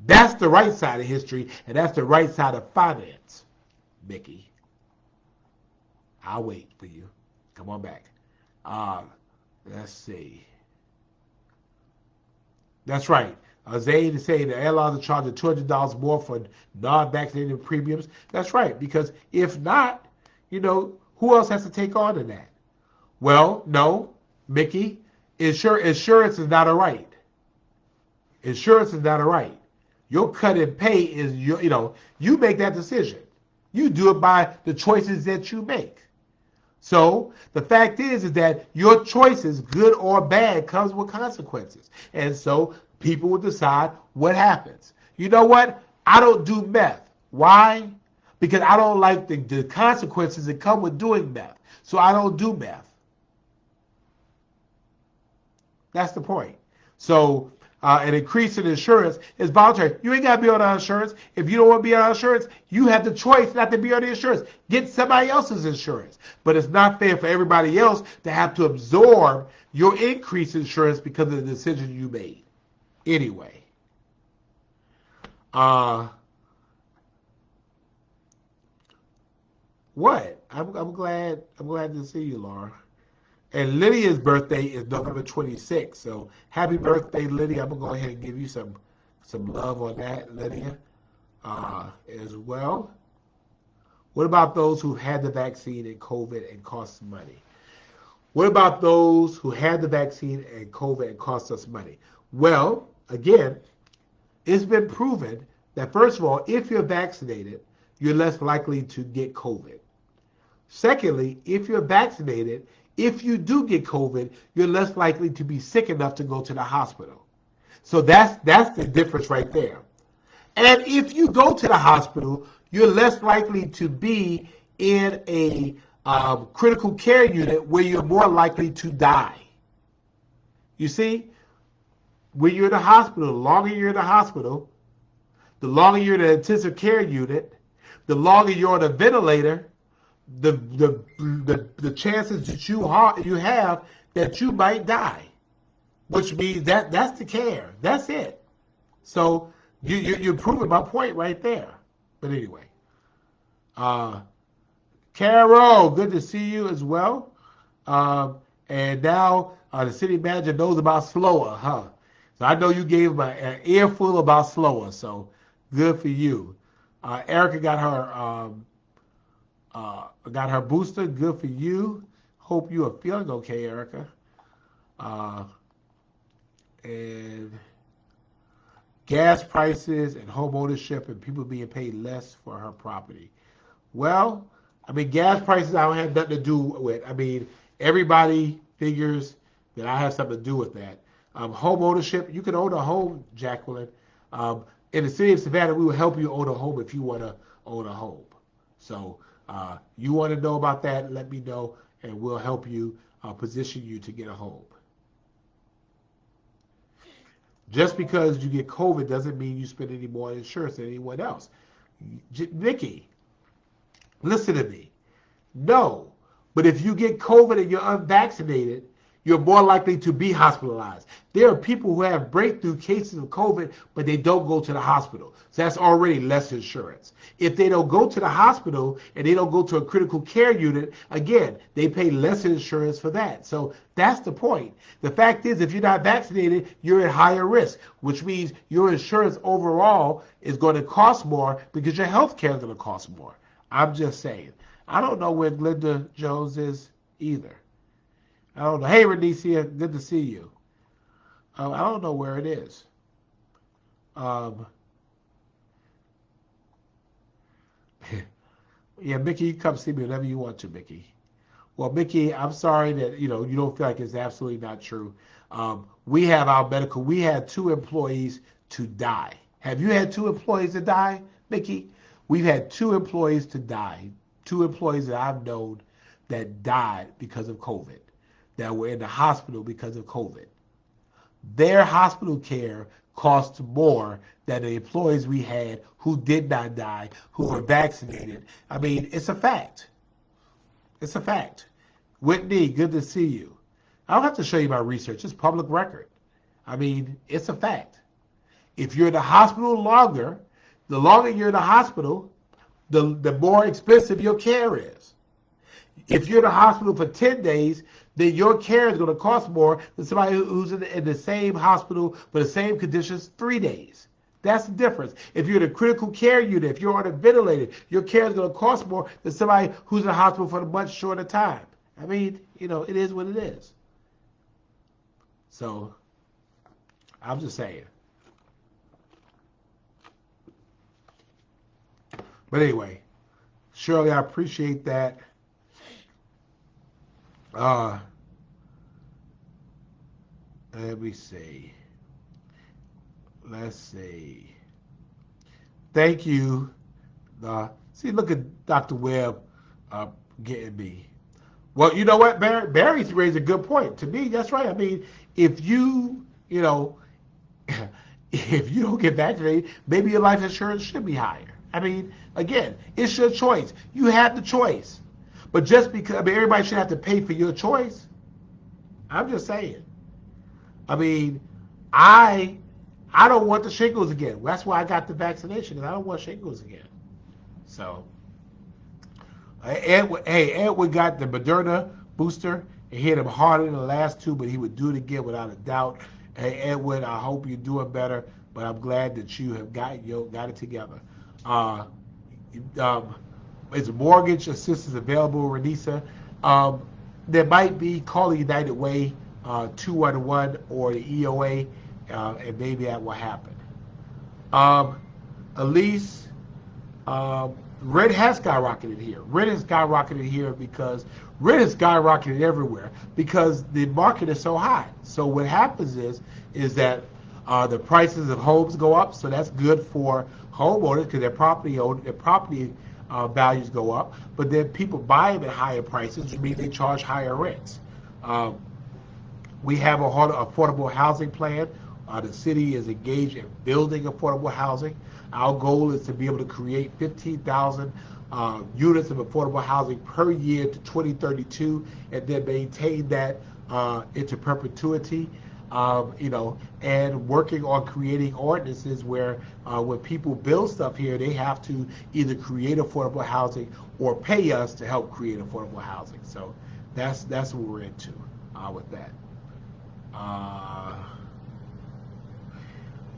Speaker 1: That's the right side of history, and that's the right side of finance, Mickey. I'll wait for you. Come on back. Let's see. That's right. Zayn is saying the airlines are charging $200 more for non-vaccinated premiums. That's right, because if not, who else has to take on to that? Well, no, Mickey, insurance is not a right. Insurance is not a right. Your cut and pay is, you make that decision. You do it by the choices that you make. So the fact is that your choices, good or bad, comes with consequences. And so people will decide what happens. You know what? I don't do meth. Why? Because I don't like the consequences that come with doing meth. So I don't do meth. That's the point. So an increase in insurance is voluntary. You ain't got to be on our insurance. If you don't want to be on our insurance, you have the choice not to be on the insurance. Get somebody else's insurance. But it's not fair for everybody else to have to absorb your increased insurance because of the decision you made. Anyway. What? I'm glad to see you, Laura. And Lydia's birthday is November 26th. So happy birthday, Lydia. I'm going to go ahead and give you some love on that, Lydia, as well. What about those who had the vaccine and COVID and cost money? What about those who had the vaccine and COVID and cost us money? Well, again, it's been proven that, first of all, if you're vaccinated, you're less likely to get COVID. Secondly, if you're vaccinated, if you do get COVID, you're less likely to be sick enough to go to the hospital. So that's the difference right there. And if you go to the hospital, you're less likely to be in a critical care unit where you're more likely to die. You see, when you're in the hospital, the longer you're in the hospital, the longer you're in an intensive care unit, the longer you're on a ventilator, the chances that you have that you might die, which means that's the care. That's it. So you're proving my point right there. But anyway, Carol, good to see you as well. And now the city manager knows about Slower, huh? So I know you gave him an earful about Slower. So good for you. Erica got her booster. Good for you. Hope you are feeling okay, Erica. And gas prices and home ownership and people being paid less for her property. Well, I mean, gas prices I don't have nothing to do with. I mean, everybody figures that I have something to do with that. Home ownership, you can own a home, Jacqueline. In the city of Savannah, we will help you own a home if you want to own a home. So you want to know about that, let me know, and we'll help you position you to get a home. Just because you get COVID doesn't mean you spend any more insurance than anyone else. Nikki, listen to me. No, but if you get COVID and you're unvaccinated, you're more likely to be hospitalized. There are people who have breakthrough cases of COVID, but they don't go to the hospital. So that's already less insurance. If they don't go to the hospital and they don't go to a critical care unit, again, they pay less insurance for that. So that's the point. The fact is, if you're not vaccinated, you're at higher risk, which means your insurance overall is going to cost more because your health care is going to cost more. I'm just saying. I don't know where Glenda Jones is either. I don't know. Hey, Renicia, good to see you. I don't know where it is. Yeah, Mickey, you come see me whenever you want to, Mickey. Well, Mickey, I'm sorry that you don't feel like it's absolutely not true. We have our medical. We had two employees to die. Have you had two employees to die, Mickey? We've had two employees to die. Two employees that I've known that died because of COVID, that were in the hospital because of COVID. Their hospital care costs more than the employees we had who did not die, who were vaccinated. I mean, it's a fact. It's a fact. Whitney, good to see you. I don't have to show you my research. It's public record. I mean, it's a fact. If you're in the hospital longer, the longer you're in the hospital, the more expensive your care is. If you're in the hospital for 10 days, then your care is going to cost more than somebody who's in the same hospital for the same conditions 3 days. That's the difference. If you're in a critical care unit, if you're on a ventilator, your care is going to cost more than somebody who's in the hospital for a much shorter time. I mean, it is what it is. So, I'm just saying. But anyway, Shirley, I appreciate that. Let me see. Let's see. Thank you. See, look at Dr. Webb getting me. Well, you know what, Barry? Barry's raised a good point. To me, that's right. I mean, if if you don't get vaccinated, maybe your life insurance should be higher. I mean, again, it's your choice. You have the choice. But just because, everybody should have to pay for your choice. I'm just saying. I mean, I don't want the shingles again. That's why I got the vaccination, because I don't want shingles again. So, Edwin got the Moderna booster. It hit him harder than the last two, but he would do it again without a doubt. Hey, Edwin, I hope you're doing better, but I'm glad that you have got it together. Is mortgage assistance available, Renisa? There might be. Call the United Way 211 or the EOA, and maybe that will happen. Elise, rent has skyrocketed here. Rent has skyrocketed here because rent has skyrocketed everywhere because the market is so high. So what happens is that the prices of homes go up, so that's good for homeowners because their property values go up. But then people buy them at higher prices, which means they charge higher rents. We have a affordable housing plan. The city is engaged in building affordable housing. Our goal is to be able to create 15,000 units of affordable housing per year to 2032, and then maintain that into perpetuity. And working on creating ordinances where when people build stuff here, they have to either create affordable housing or pay us to help create affordable housing. So that's what we're into with that.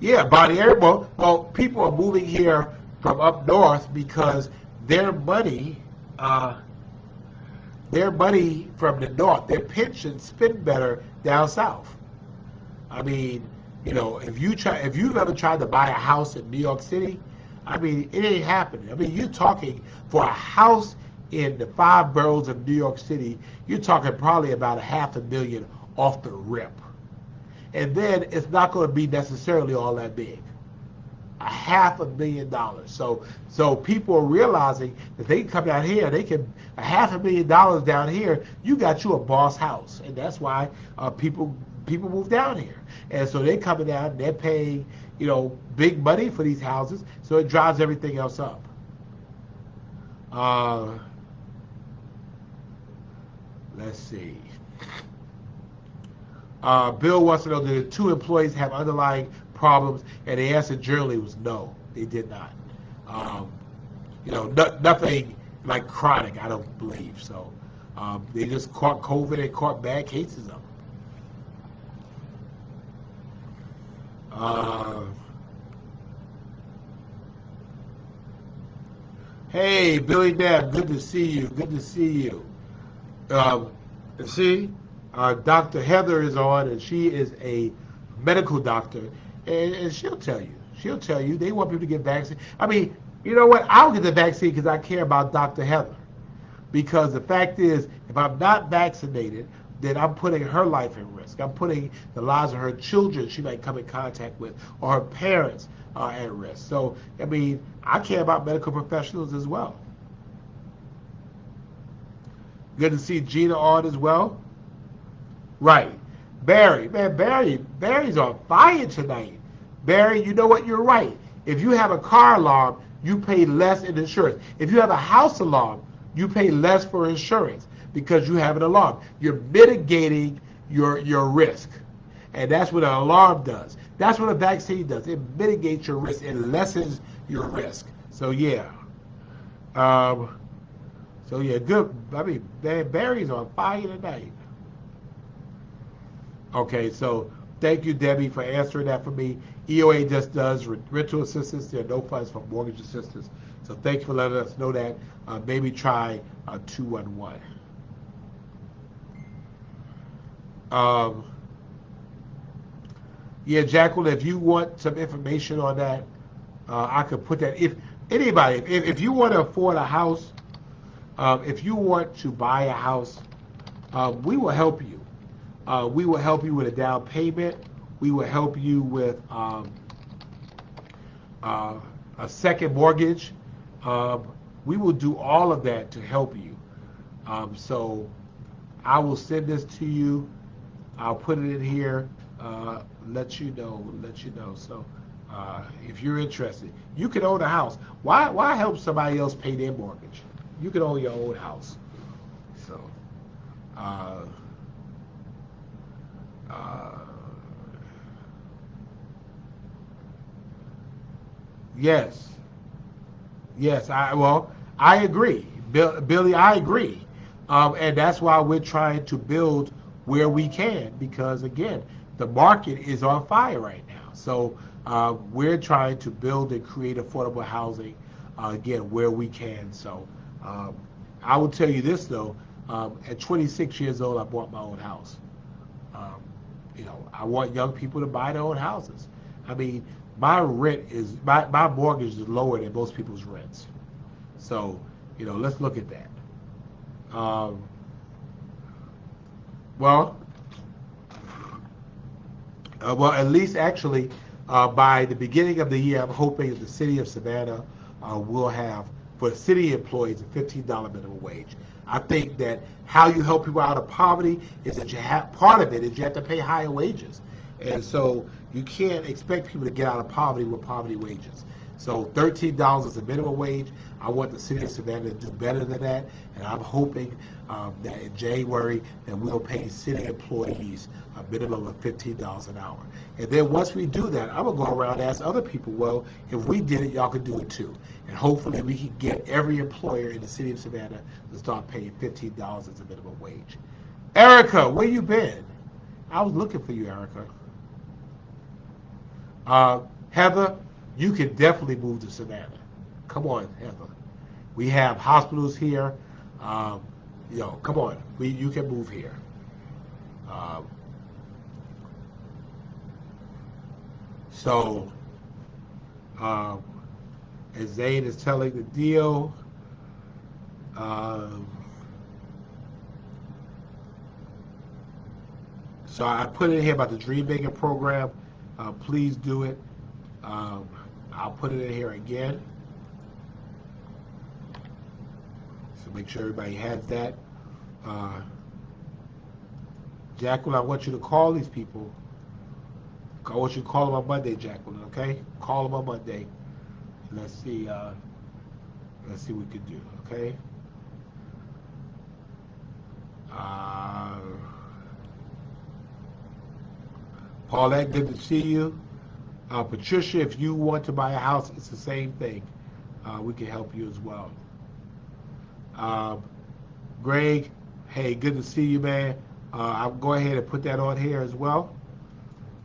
Speaker 1: Yeah, Bonnie. Well, people are moving here from up north because their money from the north, their pensions spend better down south. I mean, if you've ever tried to buy a house in New York City, I mean, it ain't happening. I mean, you're talking for a house in the 5 boroughs of New York City, you're talking probably about $500,000 off the rip. And then it's not going to be necessarily all that big. $500,000. So people are realizing that they can come down here, $500,000 down here, you got you a boss house. And that's why people move down here. And so they're coming down, they're paying, big money for these houses, so it drives everything else up. Let's see. Bill wants to know, did the 2 employees have underlying problems? And the answer generally was no, they did not. Nothing like chronic, I don't believe. So they just caught COVID and caught bad cases of it. Hey, Billy Deb, good to see you. Good to see you. Dr. Heather is on, and she is a medical doctor, and she'll tell you. They want people to get vaccinated. I mean, You know what? I'll get the vaccine because I care about Dr. Heather. Because the fact is, if I'm not vaccinated, then I'm putting her life in risk. I'm putting the lives of her children she might come in contact with, or her parents are at risk. So, I mean, I care about medical professionals as well. Good to see Gina on as well. Right. Barry, man, Barry's on fire tonight. Barry, you know what? You're right. If you have a car alarm, you pay less in insurance. If you have a house alarm, you pay less for insurance because you have an alarm. You're mitigating your risk. And that's what an alarm does. That's what a vaccine does. It mitigates your risk. It lessens your risk. So yeah. Um, so yeah, good. I mean, Barry's on fire tonight. Okay, so thank you, Debbie, for answering that for me. EOA just does rental assistance. There are no funds for mortgage assistance. So thank you for letting us know that. Maybe try 211. Um, yeah, Jacqueline, if you want some information on that, I could put that. If anybody, if you want to afford a house, if you want to buy a house, we will help you. We will help you with a down payment. We will help you with uh, a second mortgage. We will do all of that to help you. So I will send this to you. I'll put it in here. Let you know. Let you know. So if you're interested, you can own a house. Why help somebody else pay their mortgage? You can own your own house. So. Uh, uh, yes. Yes, I agree, Billy. I agree, and that's why we're trying to build where we can because again, the market is on fire right now. So we're trying to build and create affordable housing again where we can. So um, I will tell you this though, at 26 years old, I bought my own house. Um, I want young people to buy their own houses. I mean, my mortgage is lower than most people's rents. So, let's look at that. Um, well, at least actually, by the beginning of the year, I'm hoping that the city of Savannah will have for city employees a $15 minimum wage. I think that how you help people out of poverty is that you have part of it is you have to pay higher wages, and so you can't expect people to get out of poverty with poverty wages. So $13 is the minimum wage. I want the city of Savannah to do better than that, and I'm hoping that in January that we'll pay city employees a minimum of $15 an hour. And then once we do that, I'm gonna go around and ask other people, well, if we did it, y'all can do it too. And hopefully we can get every employer in the city of Savannah to start paying $15 as a minimum wage. Erica, where you been? I was looking for you, Erica. Heather, you can definitely move to Savannah. Come on, Heather. We have hospitals here. Um, come on. You can move here. Um, so, um, as Zane is telling the deal, um, so I put in here about the Dream Maker program. Please do it. Um, I'll put it in here again. So make sure everybody has that. Uh, Jacqueline, I want you to call these people. I want you to call them on Monday, Jacqueline, okay? Call them on Monday. Let's see what we can do, okay? Paulette, good to see you. Patricia, if you want to buy a house, it's the same thing. We can help you as well. Um, Greg, hey, good to see you, man. I'll go ahead and put that on here as well.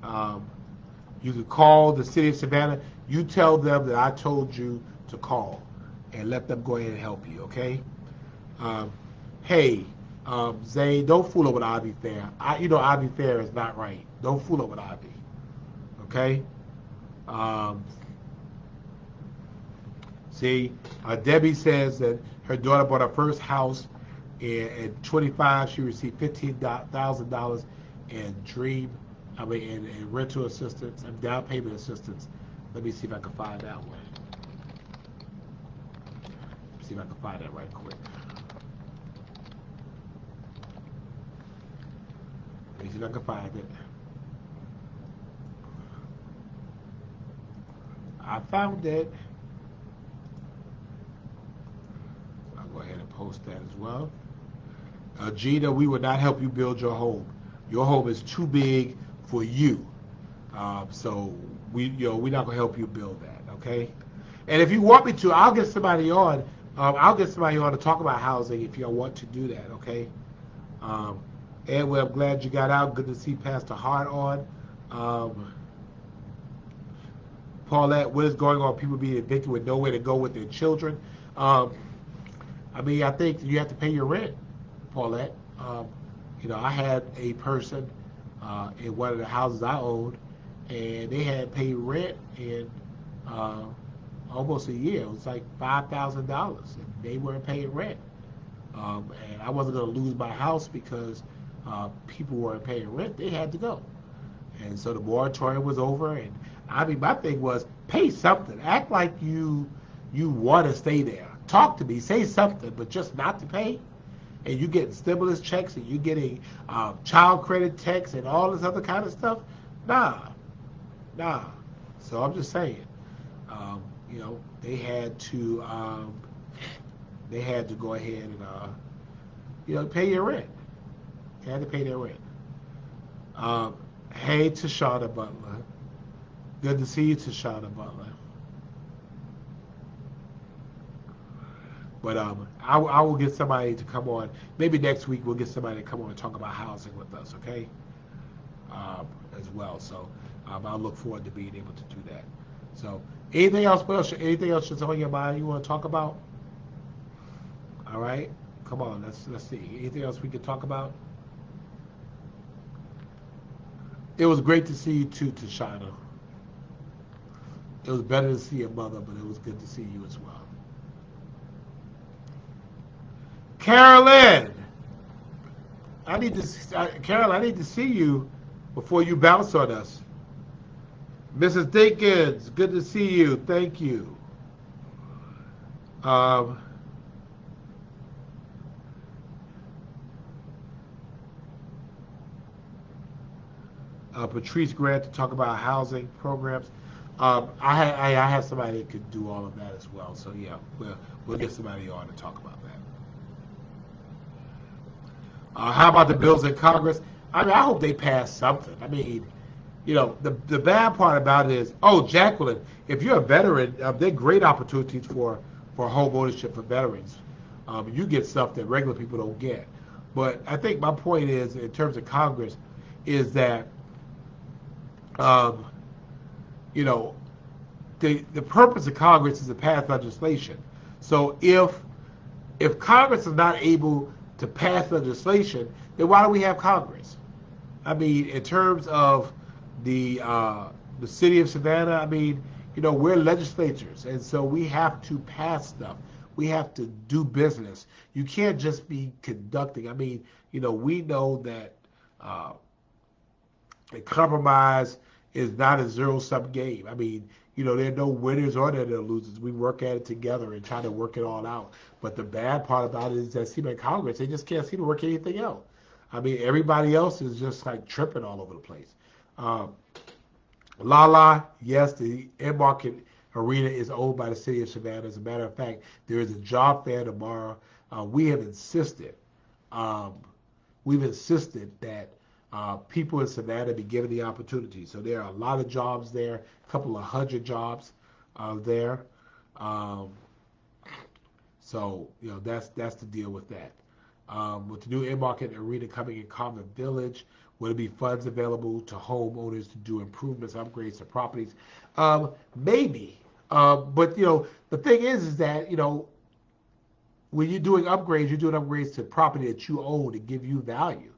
Speaker 1: Um, you can call the city of Savannah. You tell them that I told you to call and let them go ahead and help you, okay? Um, hey, Zane, don't fool up with Ivy Fair. Ivy Fair is not right. Don't fool up with Ivy, okay? Um, See, Debbie says that her daughter bought her first house at 25. She received $15,000 in in rental assistance and down payment assistance. Let me see if I can find that one. See if I can find that right quick. Let me see if I can find it. I found it. I'll go ahead and post that as well. Gina, we will not help you build your home. Your home is too big for you. So we're not gonna help you build that, okay? And if you want me to, I'll get somebody on. I'll get somebody on to talk about housing if y'all want to do that, okay? Edwin, I'm glad you got out. Good to see Pastor Hart on. Paulette, what is going on? People being evicted with nowhere to go with their children. I think you have to pay your rent, Paulette. I had a person in one of the houses I owned, and they had paid rent in almost a year. It was like $5,000, and they weren't paying rent. And I wasn't going to lose my house because people weren't paying rent. They had to go. And so the moratorium was over, and my thing was pay something. Act like you want to stay there. Talk to me, say something, but just not to pay. And you getting stimulus checks, and you getting child credit checks, and all this other kind of stuff. Nah. So I'm just saying, they had to go ahead and pay your rent. They had to pay their rent. Hey, Tashana Butler. Good to see you, Tashana Butler. But I will get somebody to come on. Maybe next week we'll get somebody to come on and talk about housing with us, okay? As well. So I'll look forward to being able to do that. So anything else that's on your mind you want to talk about? All right, come on. Let's see. Anything else we could talk about? It was great to see you too, Tashana. It was better to see your mother, but it was good to see you as well. Carolyn, I need to see you before you bounce on us. Mrs. Dinkins, good to see you. Thank you. Patrice Grant to talk about housing programs. I have somebody that could do all of that as well. So yeah, we'll get somebody on to talk about that. How about the bills in Congress? I hope they pass something. The bad part about it is, Jacqueline, if you're a veteran, there are great opportunities for home ownership for veterans. You get stuff that regular people don't get. But I think my point is, in terms of Congress, is that the purpose of Congress is to pass legislation. So if Congress is not able to pass legislation, then why do we have Congress? In terms of the city of Savannah, we're legislators, and so we have to pass stuff. We have to do business. You can't just be conducting. We know that a compromise is not a zero-sum game. There are no winners or there are no losers. We work at it together and try to work it all out. But the bad part about it is that in Congress, they just can't seem to work anything out. Everybody else is just like tripping all over the place. Lala, yes, the Embark Arena is owned by the city of Savannah. As a matter of fact, there is a job fair tomorrow. We've insisted that people in Savannah be given the opportunity. So there are a lot of jobs there, a couple of hundred jobs there. That's the deal with that. With the new in-market arena coming in Common Village, will there be funds available to homeowners to do improvements, upgrades to properties? Maybe. But the thing is that, when you're doing upgrades to property that you own to give you value.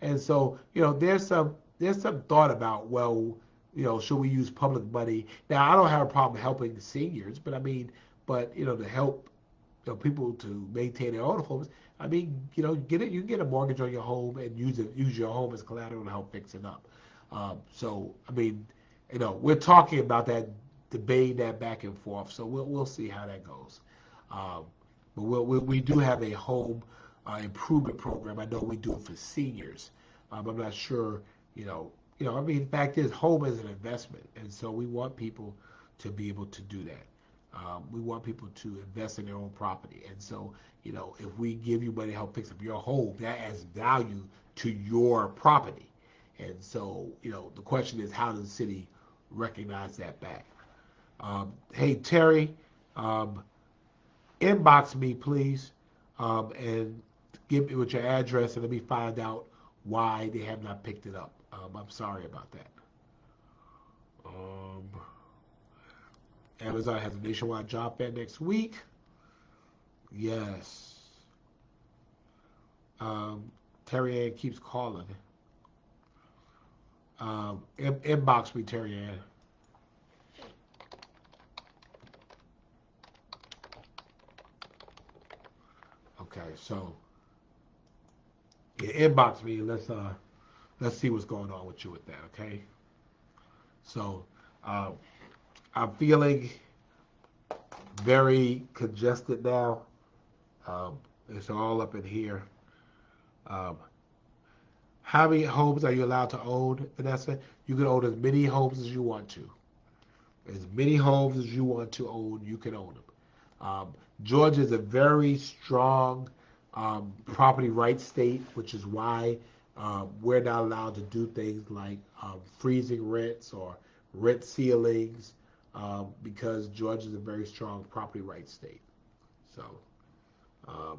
Speaker 1: And so, there's some thought about, should we use public money? Now, I don't have a problem helping the seniors, but But to help people to maintain their own homes. I mean, get it. You can get a mortgage on your home and use your home as collateral to help fix it up. So I mean, we're talking about that, debating that back and forth. So we'll see how that goes. Um, but we do have a home improvement program. I know we do it for seniors. I'm not sure. I mean, the fact is, home is an investment, and so we want people to be able to do that. We want people to invest in their own property. And so, if we give you money to help fix up your home, that adds value to your property. And so, the question is, how does the city recognize that back? Hey, Terry, um, inbox me, please, and give me with your address, and let me find out why they have not picked it up. I'm sorry about that. Um, Amazon has a nationwide job fair next week. Yes. Terry Ann keeps calling. Inbox me, Terry Ann. Okay, so yeah, inbox me. Let's see what's going on with you with that. Okay. So uh, I'm feeling very congested now. Um, it's all up in here. Um, how many homes are you allowed to own, Vanessa? You can own as many homes as you want to. As many homes as you want to own, you can own them. Georgia is a very strong property rights state, which is why we're not allowed to do things like freezing rents or rent ceilings, because Georgia is a very strong property rights state. So, um,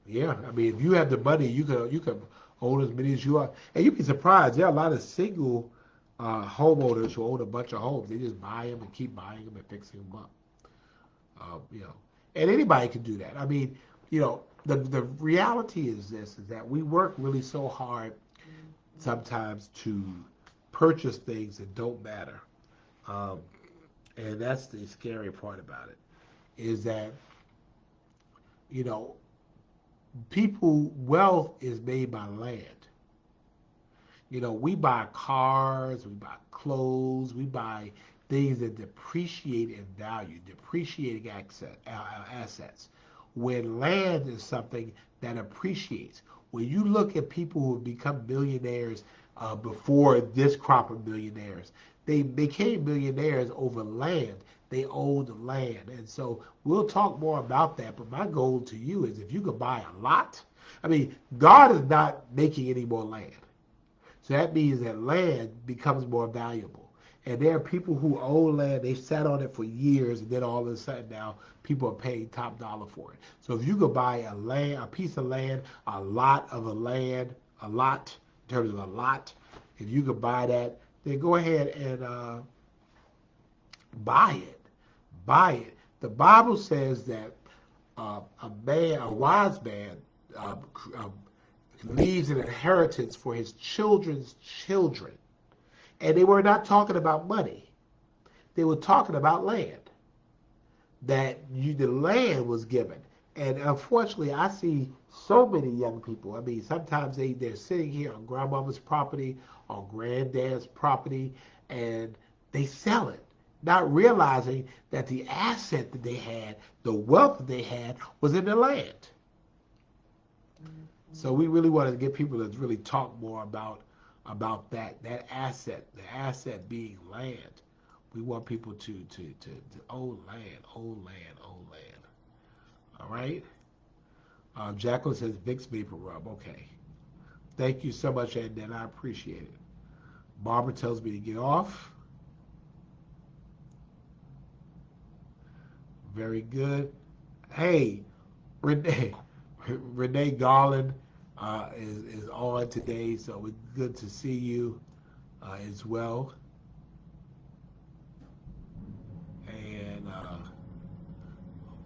Speaker 1: yeah, I mean, if you have the money, you can own as many as you are, and you'd be surprised. There are a lot of single homeowners who own a bunch of homes. They just buy them and keep buying them and fixing them up. You know, and anybody can do that. I mean, the reality is this: is that we work really so hard sometimes to purchase things that don't matter, um, and that's the scary part about it. Is that you know, people wealth is made by land. We buy cars, we buy clothes, we buy things that depreciate in value, depreciating assets. When land is something that appreciates. When you look at people who have become millionaires before this crop of millionaires, they became millionaires over land. They owned land. And so we'll talk more about that. But my goal to you is if you could buy a lot, I mean, God is not making any more land. So that means that land becomes more valuable. And there are people who own land, they sat on it for years, and then all of a sudden now people are paying top dollar for it. So if you could buy a piece of land, a lot of a land, a lot, in terms of a lot, if you could buy that, then go ahead and buy it. Buy it. The Bible says that a wise man, uh, uh, leaves an inheritance for his children's children. And they were not talking about money. They were talking about land. The land was given. And unfortunately, I see so many young people. I mean, sometimes they're sitting here on grandmama's property, on granddad's property, and they sell it, not realizing that the asset that they had, the wealth that they had, was in the land. So we really wanted to get people to really talk more about that asset, the asset being land. We want people to own land, own land, own land. All right. Jacqueline says Vicks Vapor Rub. Okay. Thank you so much, Ed. I appreciate it. Barbara tells me to get off. Very good. Hey, Renee, Renee Garland is on today, so it's good to see you as well. And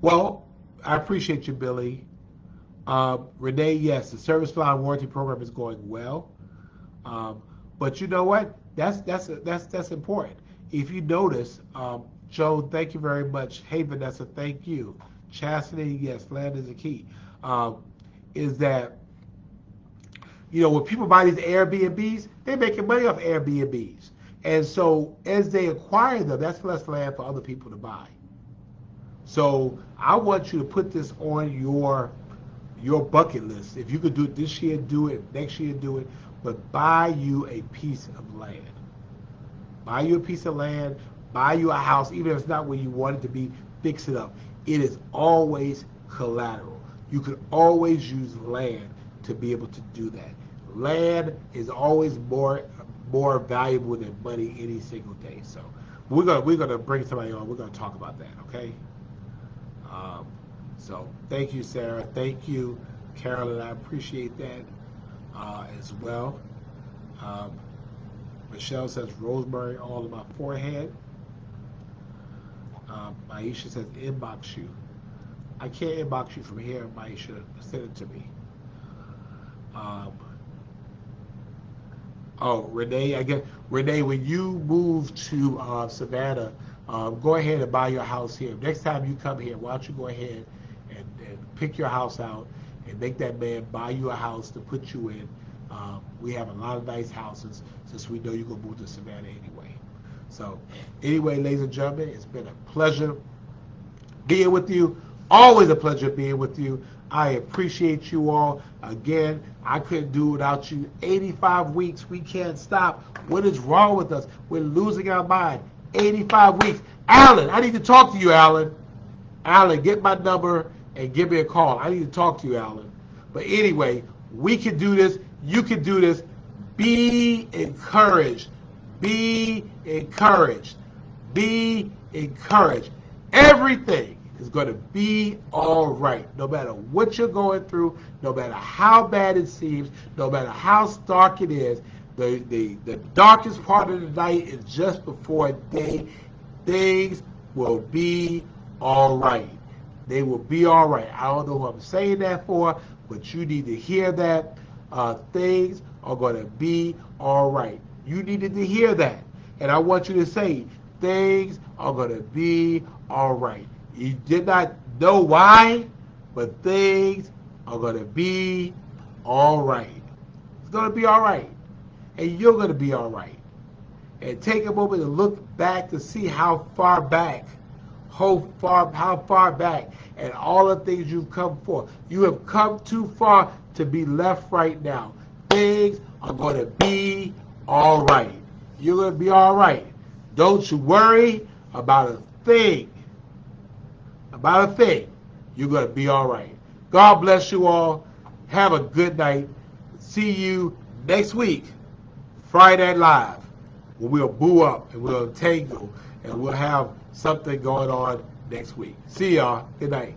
Speaker 1: well, I appreciate you, Billy. Renee, yes, the service line warranty program is going well. Um, but you know what? That's important. if you notice, Joe, thank you very much. Hey, Vanessa, thank you. Chastity, yes, land is a key. Is that, when people buy these Airbnbs, they're making money off Airbnbs. And so as they acquire them, that's less land for other people to buy. So I want you to put this on your bucket list. If you could do it this year, do it. Next year, do it. But buy you a piece of land. Buy you a piece of land. Buy you a house, even if it's not where you want it to be. Fix it up. It is always collateral. You could always use land to be able to do that. Land is always more valuable than money any single day. So we're gonna bring somebody on. We're gonna talk about that. Okay. So thank you, Sarah. Thank you, Carolyn. I appreciate that as well. Michelle says rosemary all on my forehead. Maisha says inbox you. I can't inbox you from here, Maisha. Send it to me. Renee, Renee, when you move to Savannah, go ahead and buy your house here. Next time you come here, why don't you go ahead and pick your house out and make that man buy you a house to put you in. We have a lot of nice houses since we know you're going to move to Savannah anyway. So anyway, ladies and gentlemen, it's been a pleasure being with you. Always a pleasure being with you. I appreciate you all. Again, I couldn't do it without you. 85 weeks, we can't stop. What is wrong with us? We're losing our mind. 85 weeks. Alan, I need to talk to you, Alan. Alan, get my number and give me a call. I need to talk to you, Alan. But anyway, we can do this. You can do this. Be encouraged. Be encouraged. Be encouraged. Everything is going to be all right. No matter what you're going through, no matter how bad it seems, no matter how dark it is, the darkest part of the night is just before day. Things will be all right. They will be all right. I don't know who I'm saying that for, but you need to hear that. Things are going to be all right. You needed to hear that. And I want you to say, things are going to be all right. You did not know why, but things are going to be all right. It's going to be all right. And you're going to be all right. And take a moment to look back to see how far back, and all the things you've come for. You have come too far to be left right now. Things are going to be all right. You're going to be all right. Don't you worry about a thing. About a thing. You're going to be all right. God bless you all. Have a good night. See you next week, Friday Night Live, where we'll boo up and we'll tangle and we'll have something going on next week. See y'all. Good night.